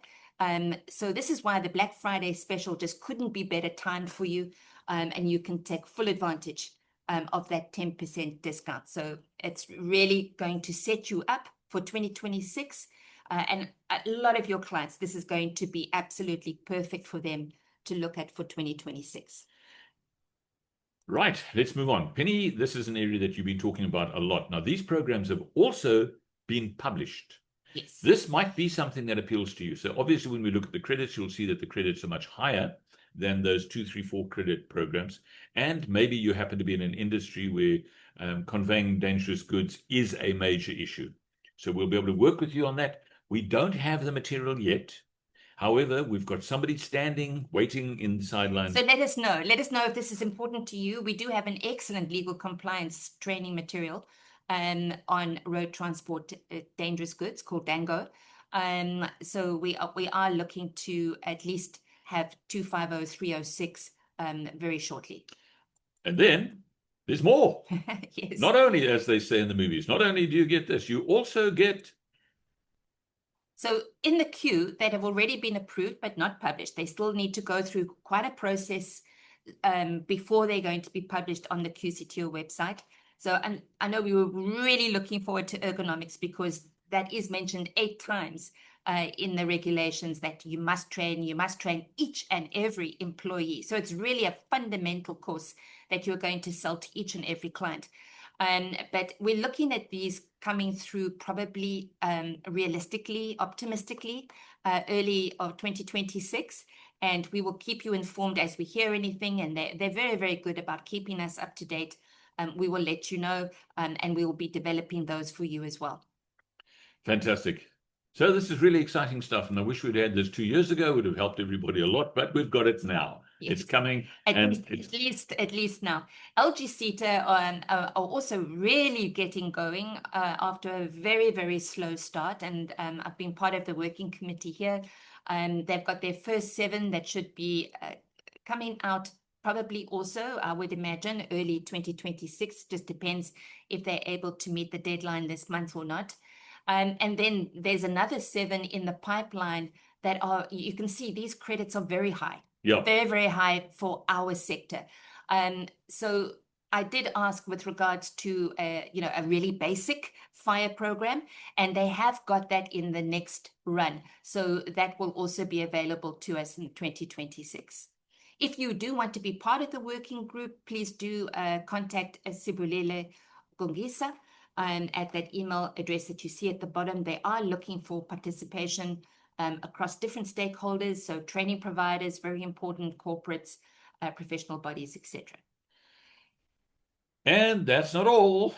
So this is why the Black Friday special just couldn't be better timed for you, and you can take full advantage of that 10% discount. So it's really going to set you up for 2026. And a lot of your clients, this is going to be absolutely perfect for them to look at for 2026. Right, let's move on. Penny, this is an area that you've been talking about a lot. Now, these programs have also been published. Yes. This might be something that appeals to you. So obviously, when we look at the credits, you'll see that the credits are much higher than those 2, 3, 4 credit programs. And maybe you happen to be in an industry where conveying dangerous goods is a major issue. So we'll be able to work with you on that. We don't have the material yet. However, we've got somebody standing, waiting in the sidelines. So let us know. Let us know if this is important to you. We do have an excellent legal compliance training material on road transport dangerous goods called DANGO. So we are looking to at least have 250306 very shortly. And then there's more. Yes. Not only, as they say in the movies, not only do you get this, you also get... So in the queue that have already been approved but not published, they still need to go through quite a process before they're going to be published on the QCTO website. So and I know we were really looking forward to ergonomics because that is mentioned 8 times in the regulations that you must train each and every employee. So it's really a fundamental course that you're going to sell to each and every client. But we're looking at these coming through probably realistically, optimistically, early of 2026. And we will keep you informed as we hear anything. And they're very, very good about keeping us up to date. We will let you know, and we will be developing those for you as well. Fantastic. So this is really exciting stuff. And I wish we'd had this 2 years ago. It would have helped everybody a lot, but we've got it now. Yes. It's coming. At least now. QCTO are also really getting going after a very, very slow start. And I've been part of the working committee here. They've got their first 7 that should be coming out probably also, I would imagine, early 2026. Just depends if they're able to meet the deadline this month or not. And then there's another 7 in the pipeline that are, you can see these credits are very high. Yeah. Very, very high for our sector. So I did ask with regards to a really basic fire program, and they have got that in the next run. So that will also be available to us in 2026. If you do want to be part of the working group, please do contact Sibulele Gongisa at that email address that you see at the bottom. They are looking for participation across different stakeholders, so training providers, very important, corporates, professional bodies, etc. And that's not all.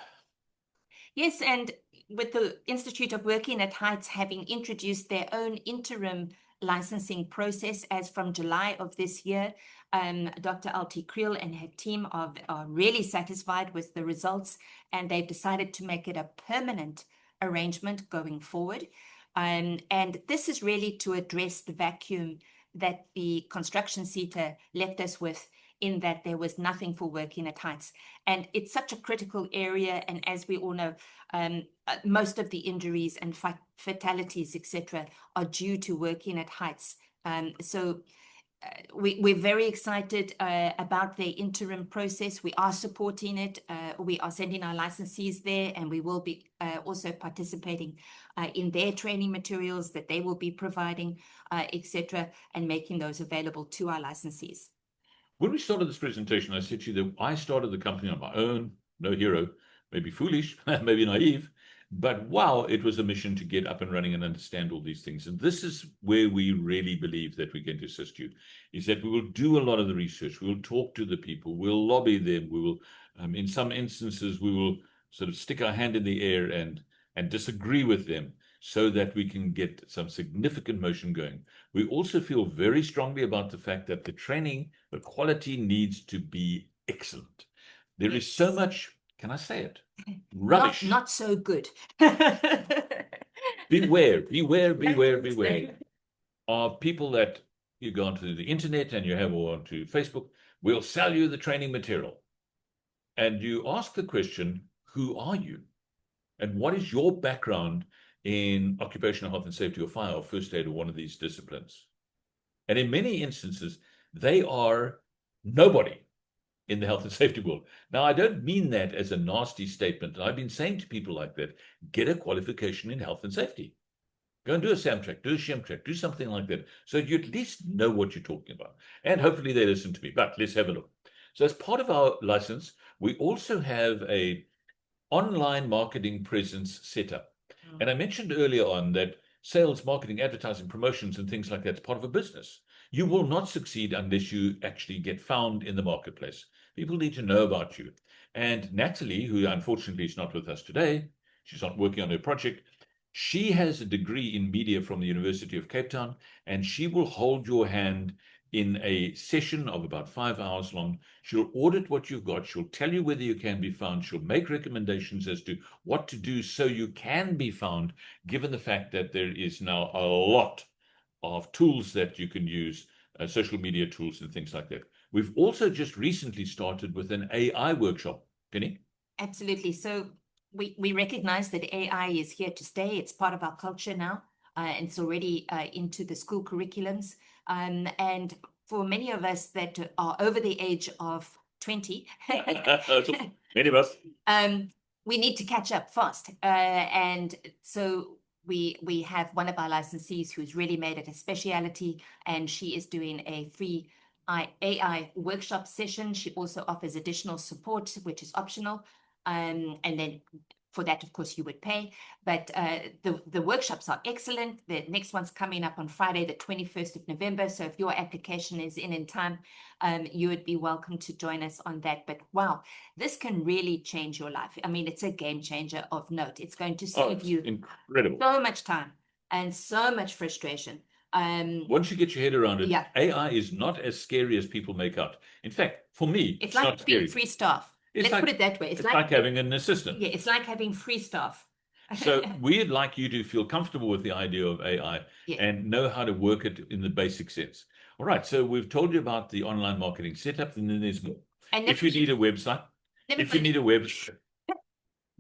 Yes, and with the Institute of Working at Heights having introduced their own interim licensing process as from July of this year, Dr. Alti Creel and her team are really satisfied with the results, and they've decided to make it a permanent arrangement going forward. And this is really to address the vacuum that the construction sector left us with, in that there was nothing for working at heights. And it's such a critical area. And as we all know, most of the injuries and fatalities, etc., are due to working at heights. So we're very excited about the interim process. We are supporting it. We are sending our licensees there, and we will be also participating in their training materials that they will be providing, etc., and making those available to our licensees. When we started this presentation, I said to you that I started the company on my own, no hero, maybe foolish, maybe naive, but wow, it was a mission to get up and running and understand all these things. And this is where we really believe that we're going to assist you, is that we will do a lot of the research. We will talk to the people. We'll lobby them. We will, in some instances, we will sort of stick our hand in the air and disagree with them, so that we can get some significant motion going. We also feel very strongly about the fact that the training, the quality needs to be excellent. There is so much, can I say it? Rubbish. Not so good. Beware of people that you go onto the internet and you have, or onto Facebook, will sell you the training material. And you ask the question, who are you? And what is your background in occupational health and safety, or fire, or first aid, or one of these disciplines? And in many instances, they are nobody in the health and safety world. Now, I don't mean that as a nasty statement. I've been saying to people like that, get a qualification in health and safety. Go and do a SAMTRAC, do a SHIMTRAC, do something like that, so you at least know what you're talking about. And hopefully they listen to me. But let's have a look. So as part of our license, we also have a online marketing presence set up. And I mentioned earlier on that sales, marketing, advertising, promotions, and things like that is part of a business. You will not succeed unless you actually get found in the marketplace. People need to know about you. And Natalie, who unfortunately is not with us today, she's not working on her project, she has a degree in media from the University of Cape Town, and she will hold your hand in a session of about 5 hours long. She'll audit what you've got. She'll tell you whether you can be found. She'll make recommendations as to what to do so you can be found, given the fact that there is now a lot of tools that you can use, social media tools and things like that. We've also just recently started with an AI workshop. Penny? Absolutely. So we recognize that AI is here to stay. It's part of our culture now, and it's already into the school curriculums. And for many of us that are over the age of 20, many of us, we need to catch up fast. And so we have one of our licensees who's really made it a speciality, and she is doing a free AI workshop session. She also offers additional support, which is optional. And then for that, of course, you would pay. But the workshops are excellent. The next one's coming up on Friday, the 21st of November. So if your application is in time, you would be welcome to join us on that. But wow, this can really change your life. I mean, it's a game changer of note. It's going to save you incredible, so much time and so much frustration. Once you get your head around it, yeah. AI is not as scary as people make out. In fact, for me, it's like not being free staff. Let's put it that way. It's like having an assistant. Yeah, it's like having free staff. So we'd like you to feel comfortable with the idea of AI, yeah, and know how to work it in the basic sense. All right, so we've told you about the online marketing setup, and then there's more. And if you need a website,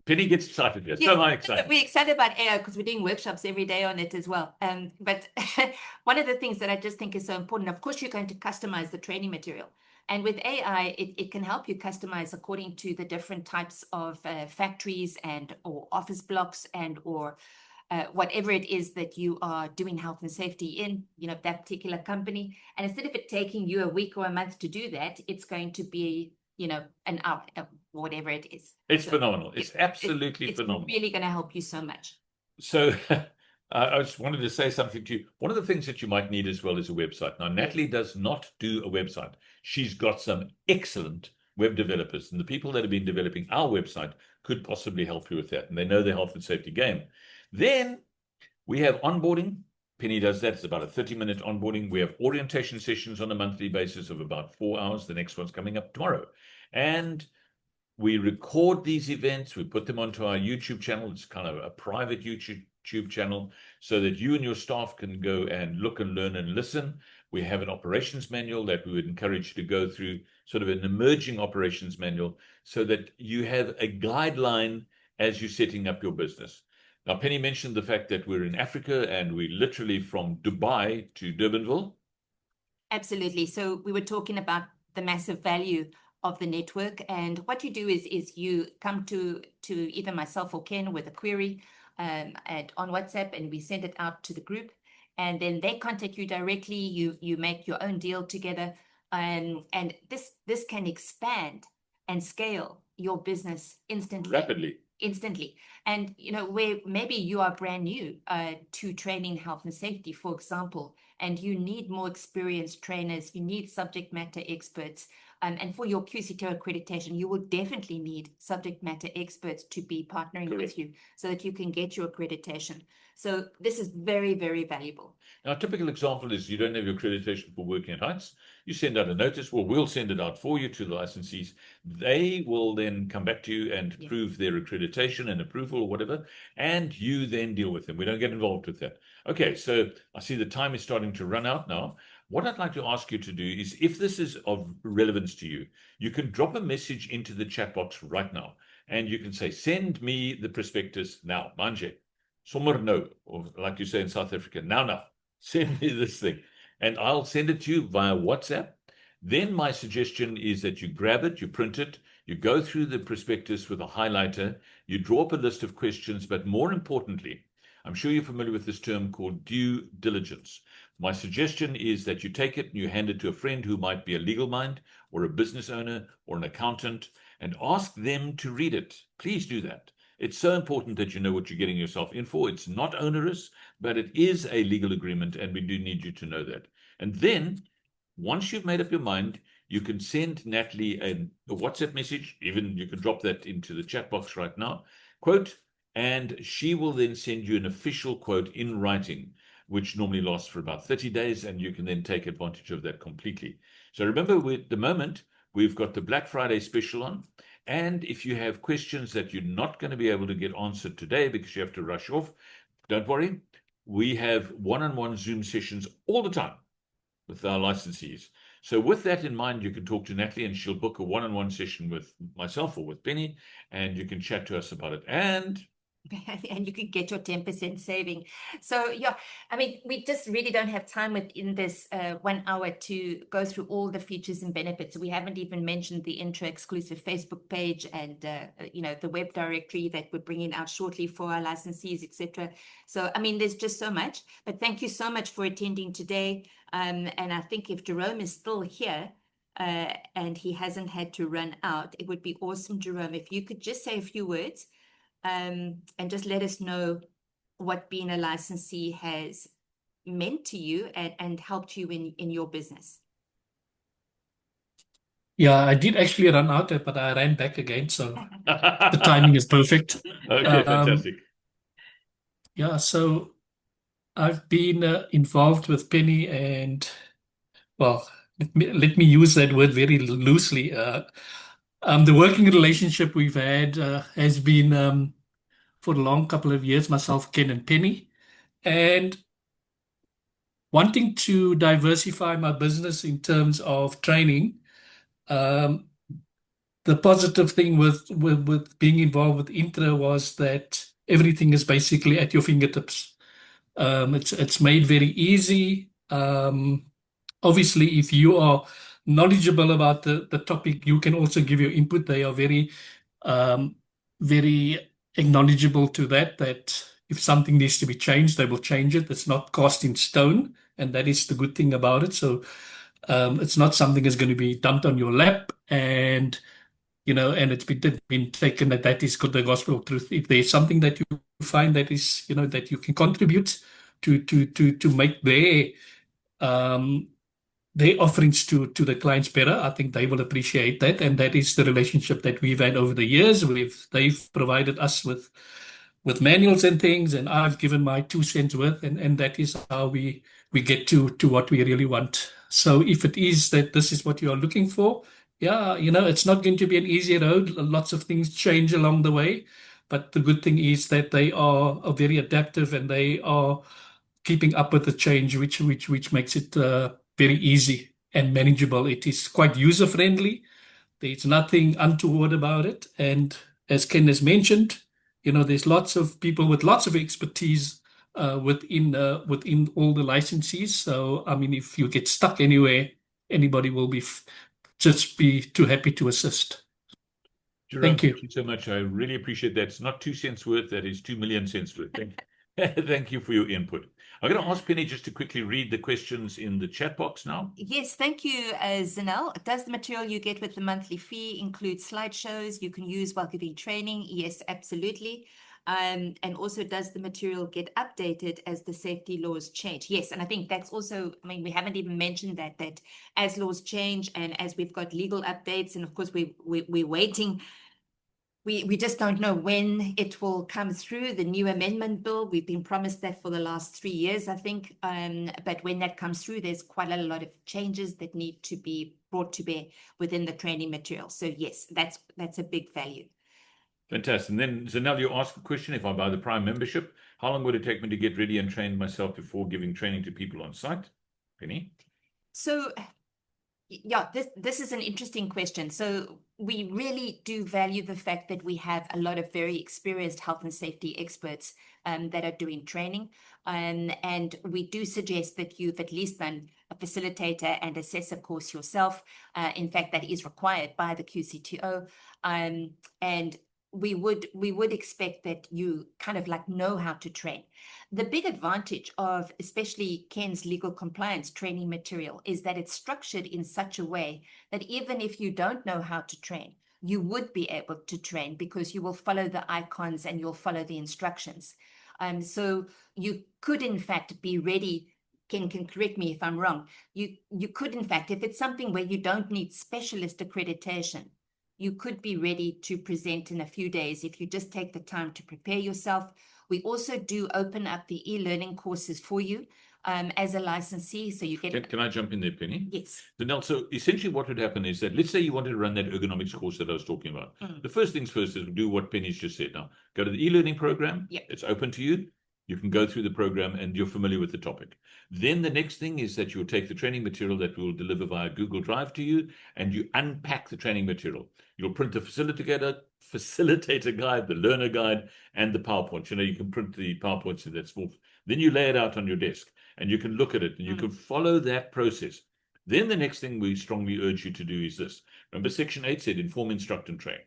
Penny gets excited here. Yeah, so am I excited. We're excited about AI because we're doing workshops every day on it as well. But one of the things that I just think is so important, of course, you're going to customize the training material. And with AI, it can help you customize according to the different types of factories and or office blocks and or whatever it is that you are doing health and safety in, that particular company. And instead of it taking you a week or a month to do that, it's going to be, an hour, whatever it is. It's phenomenal. It's absolutely phenomenal. It's really going to help you so much. So I just wanted to say something to you. One of the things that you might need as well is a website. Now, Natalie does not do a website. She's got some excellent web developers, and the people that have been developing our website could possibly help you with that, and they know the health and safety game. Then we have onboarding. Penny does that. It's about a 30-minute onboarding. We have orientation sessions on a monthly basis of about 4 hours. The next one's coming up tomorrow. And we record these events. We put them onto our YouTube channel. It's kind of a private YouTube channel so that you and your staff can go and look and learn and listen. We have an operations manual that we would encourage you to go through, sort of an emerging operations manual, so that you have a guideline as you're setting up your business. Now, Penny mentioned the fact that we're in Africa and we're literally from Dubai to Durbanville. Absolutely. So we were talking about the massive value of the network, and what you do is you come to either myself or Ken with a query on WhatsApp, and we send it out to the group, and then they contact you directly. You make your own deal together, and this can expand and scale your business rapidly. And where maybe you are brand new to training health and safety, for example, and you need more experienced trainers, you need subject matter experts. And for your QCTO accreditation, you will definitely need subject matter experts to be partnering with you so that you can get your accreditation. So this is very, very valuable. Now, a typical example is you don't have your accreditation for working at heights. You send out a notice. Well, we'll send it out for you to the licensees. They will then come back to you and prove their accreditation and approval or whatever, and you then deal with them. We don't get involved with that. Okay, so I see the time is starting to run out now. What I'd like to ask you to do is, if this is of relevance to you, you can drop a message into the chat box right now, and you can say, send me the prospectus now, manje, sommer no, or like you say in South Africa, now, send me this thing, and I'll send it to you via WhatsApp. Then my suggestion is that you grab it, you print it, you go through the prospectus with a highlighter, you draw up a list of questions, but more importantly, I'm sure you're familiar with this term called due diligence. My suggestion is that you take it and you hand it to a friend who might be a legal mind or a business owner or an accountant, and ask them to read it. Please do that. It's so important that you know what you're getting yourself in for. It's not onerous, but it is a legal agreement, and we do need you to know that. And then, once you've made up your mind, you can send Natalie a WhatsApp message. Even you can drop that into the chat box right now. Quote, and she will then send you an official quote in writing, which normally lasts for about 30 days, and you can then take advantage of that completely. So remember, at the moment, we've got the Black Friday special on, and if you have questions that you're not going to be able to get answered today because you have to rush off, don't worry. We have one-on-one Zoom sessions all the time with our licensees. So with that in mind, you can talk to Natalie, and she'll book a one-on-one session with myself or with Penny, and you can chat to us about it. And you can get your 10% saving. So yeah, I mean, we just really don't have time within this 1 hour to go through all the features and benefits. We haven't even mentioned the INTRA exclusive Facebook page and the web directory that we're bringing out shortly for our licensees, etc. So I mean, there's just so much. But thank you so much for attending today. And I think if Jerome is still here, and he hasn't had to run out, it would be awesome, Jerome, if you could just say a few words. And just let us know what being a licensee has meant to you and helped you in your business. Yeah, I did actually run out, but I ran back again, so the timing is perfect. Okay, fantastic. Yeah, so I've been involved with Penny, and well, let me use that word very loosely. The working relationship we've had has been for a long couple of years, myself, Ken, and Penny, and wanting to diversify my business in terms of training. The positive thing with being involved with INTRA was that everything is basically at your fingertips. It's made very easy. Obviously, if you are knowledgeable about the topic, you can also give your input. They are very acknowledgeable to that if something needs to be changed, they will change it. It's not cast in stone, and that is the good thing about it. So it's not something that's going to be dumped on your lap, and and it's been taken that is the gospel of truth. If there's something that you find that is, that you can contribute to make um, their offerings to the clients better, I think they will appreciate that, and that is the relationship that we've had over the years. They've provided us with manuals and things, and I've given my 2 cents worth, and that is how we get to what we really want. So if it is that this is what you are looking for, yeah, it's not going to be an easy road. Lots of things change along the way, but the good thing is that they are very adaptive, and they are keeping up with the change, which makes it very easy and manageable. It is quite user friendly. There's nothing untoward about it. And as Ken has mentioned, there's lots of people with lots of expertise within all the licensees. So, I mean, if you get stuck anywhere, anybody will just be too happy to assist. Jerome, Thank you. thank you so much. I really appreciate that. It's not 2 cents worth, that is 2 million cents worth. Thank you for your input. I'm going to ask Penny just to quickly read the questions in the chat box now. Yes, thank you, Zanel. Does the material you get with the monthly fee include slideshows you can use while giving training? Yes, absolutely. And also, does the material get updated as the safety laws change? Yes, and I think that's also, I mean, we haven't even mentioned that as laws change and as we've got legal updates, and of course we're waiting. We just don't know when it will come through, the new amendment bill. We've been promised that for the last 3 years, I think. But when that comes through, there's quite a lot of changes that need to be brought to bear within the training material. So yes, that's a big value. Fantastic. And then, Zanel, you asked the question, if I buy the Prime membership, how long would it take me to get ready and train myself before giving training to people on site? Penny? So yeah, this is an interesting question. So we really do value the fact that we have a lot of very experienced health and safety experts that are doing training. And we do suggest that you've at least done a facilitator and assessor course yourself. In fact, that is required by the QCTO. And we would expect that you kind of like know how to train. The big advantage of especially Ken's legal compliance training material is that it's structured in such a way that even if you don't know how to train, you would be able to train because you will follow the icons and you'll follow the instructions. So you could in fact be ready. Ken can correct me if I'm wrong. You could in fact, if it's something where you don't need specialist accreditation, you could be ready to present in a few days if you just take the time to prepare yourself. We also do open up the e-learning courses for you as a licensee. So you get... Can I jump in there, Penny? Yes. So essentially what would happen is that, let's say you wanted to run that ergonomics course that I was talking about. The first things first is do what Penny's just said now. Go to the e-learning program. Yep. It's open to you. You can go through the program and you're familiar with the topic. Then the next thing is that you'll take the training material that we'll deliver via Google Drive to you, and you unpack the training material. You'll print the facilitator guide, the learner guide, and the PowerPoint. You can print the PowerPoints in that small. Then you lay it out on your desk, and you can look at it, and you can follow that process. Then the next thing we strongly urge you to do is this. Remember, Section 8 said inform, instruct, and train.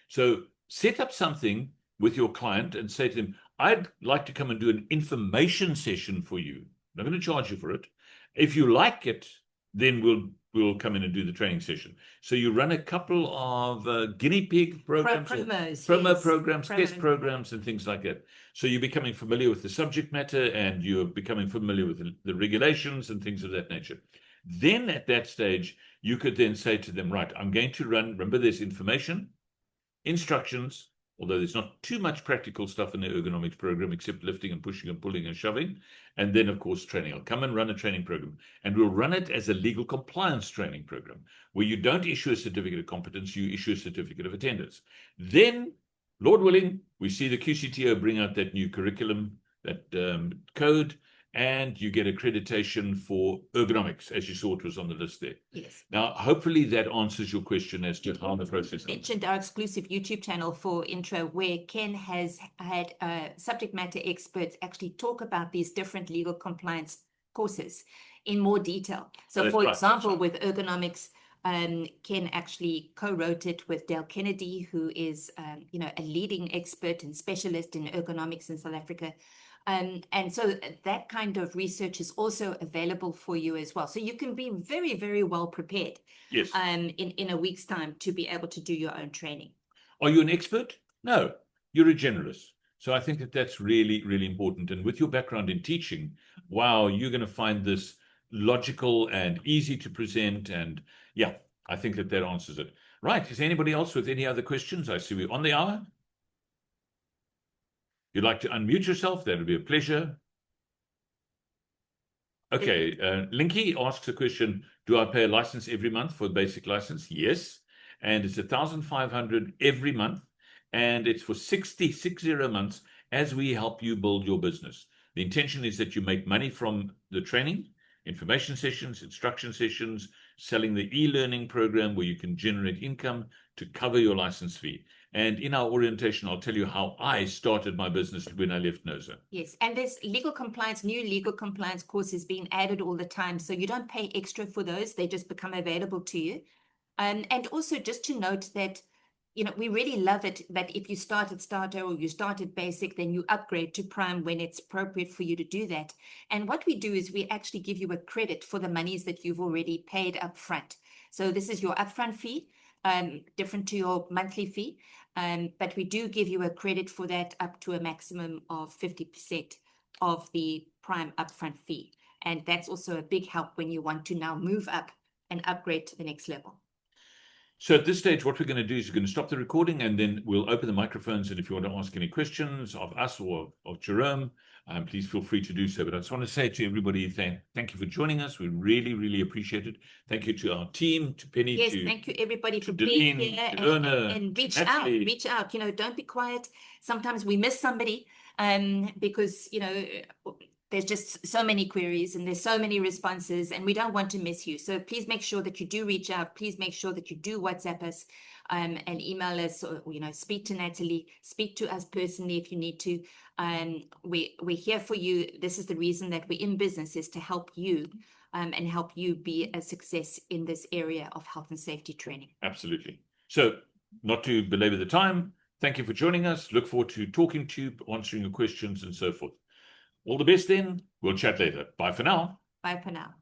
So set up something with your client and say to them, I'd like to come and do an information session for you. I'm not going to charge you for it. If you like it, then we'll come in and do the training session. So you run a couple of guinea pig programs, promo programs, test programs, and things like that. So you're becoming familiar with the subject matter, and you're becoming familiar with the regulations and things of that nature. Then at that stage, you could then say to them, right, I'm going to run, remember there's information, instructions, although there's not too much practical stuff in the ergonomics program except lifting and pushing and pulling and shoving. And then, of course, training. I'll come and run a training program. And we'll run it as a legal compliance training program where you don't issue a certificate of competence, you issue a certificate of attendance. Then, Lord willing, we see the QCTO bring out that new curriculum, that code, and you get accreditation for ergonomics, as you saw it was on the list there. Yes. Now, hopefully that answers your question as to how the process is. Mentioned our exclusive YouTube channel for INTRA, where Ken has had subject matter experts actually talk about these different legal compliance courses in more detail. So, for example, with ergonomics, Ken actually co-wrote it with Dale Kennedy, who is, a leading expert and specialist in ergonomics in South Africa. And so that kind of research is also available for you as well. So you can be very, very well prepared Yes. in a week's time to be able to do your own training. Are you an expert? No, you're a generalist. So I think that that's really, really important. And with your background in teaching, wow, you're going to find this logical and easy to present. And yeah, I think that that answers it. Right. Is anybody else with any other questions? I see we're on the hour. You'd like to unmute yourself? That would be a pleasure. Okay. Linky asks a question. Do I pay a license every month for the basic license? Yes. And it's 1,500 every month. And it's for 60 months as we help you build your business. The intention is that you make money from the training, information sessions, instruction sessions, selling the e-learning program where you can generate income to cover your license fee. And in our orientation, I'll tell you how I started my business when I left NOSA. Yes, and there's legal compliance, new legal compliance courses being added all the time. So you don't pay extra for those. They just become available to you. And also just to note that, we really love it that if you start at starter or you start at basic, then you upgrade to prime when it's appropriate for you to do that. And what we do is we actually give you a credit for the monies that you've already paid up front. So this is your upfront fee, different to your monthly fee. But we do give you a credit for that up to a maximum of 50% of the prime upfront fee. And that's also a big help when you want to now move up and upgrade to the next level. So at this stage, what we're going to do is we're going to stop the recording and then we'll open the microphones. And if you want to ask any questions of us or of Jerome, please feel free to do so. But I just want to say to everybody, thank you for joining us. We really, really appreciate it. Thank you to our team, to Penny. Yes, thank you everybody for being here and reach out. Don't be quiet. Sometimes we miss somebody because, there's just so many queries and there's so many responses and we don't want to miss you. So please make sure that you do reach out. Please make sure that you do WhatsApp us and email us or, speak to Natalie, speak to us personally if you need to. We're here for you. This is the reason that we're in business, is to help you and help you be a success in this area of health and safety training. Absolutely. So not to belabor the time, thank you for joining us. Look forward to talking to you, answering your questions and so forth. All the best then. We'll chat later. Bye for now. Bye for now.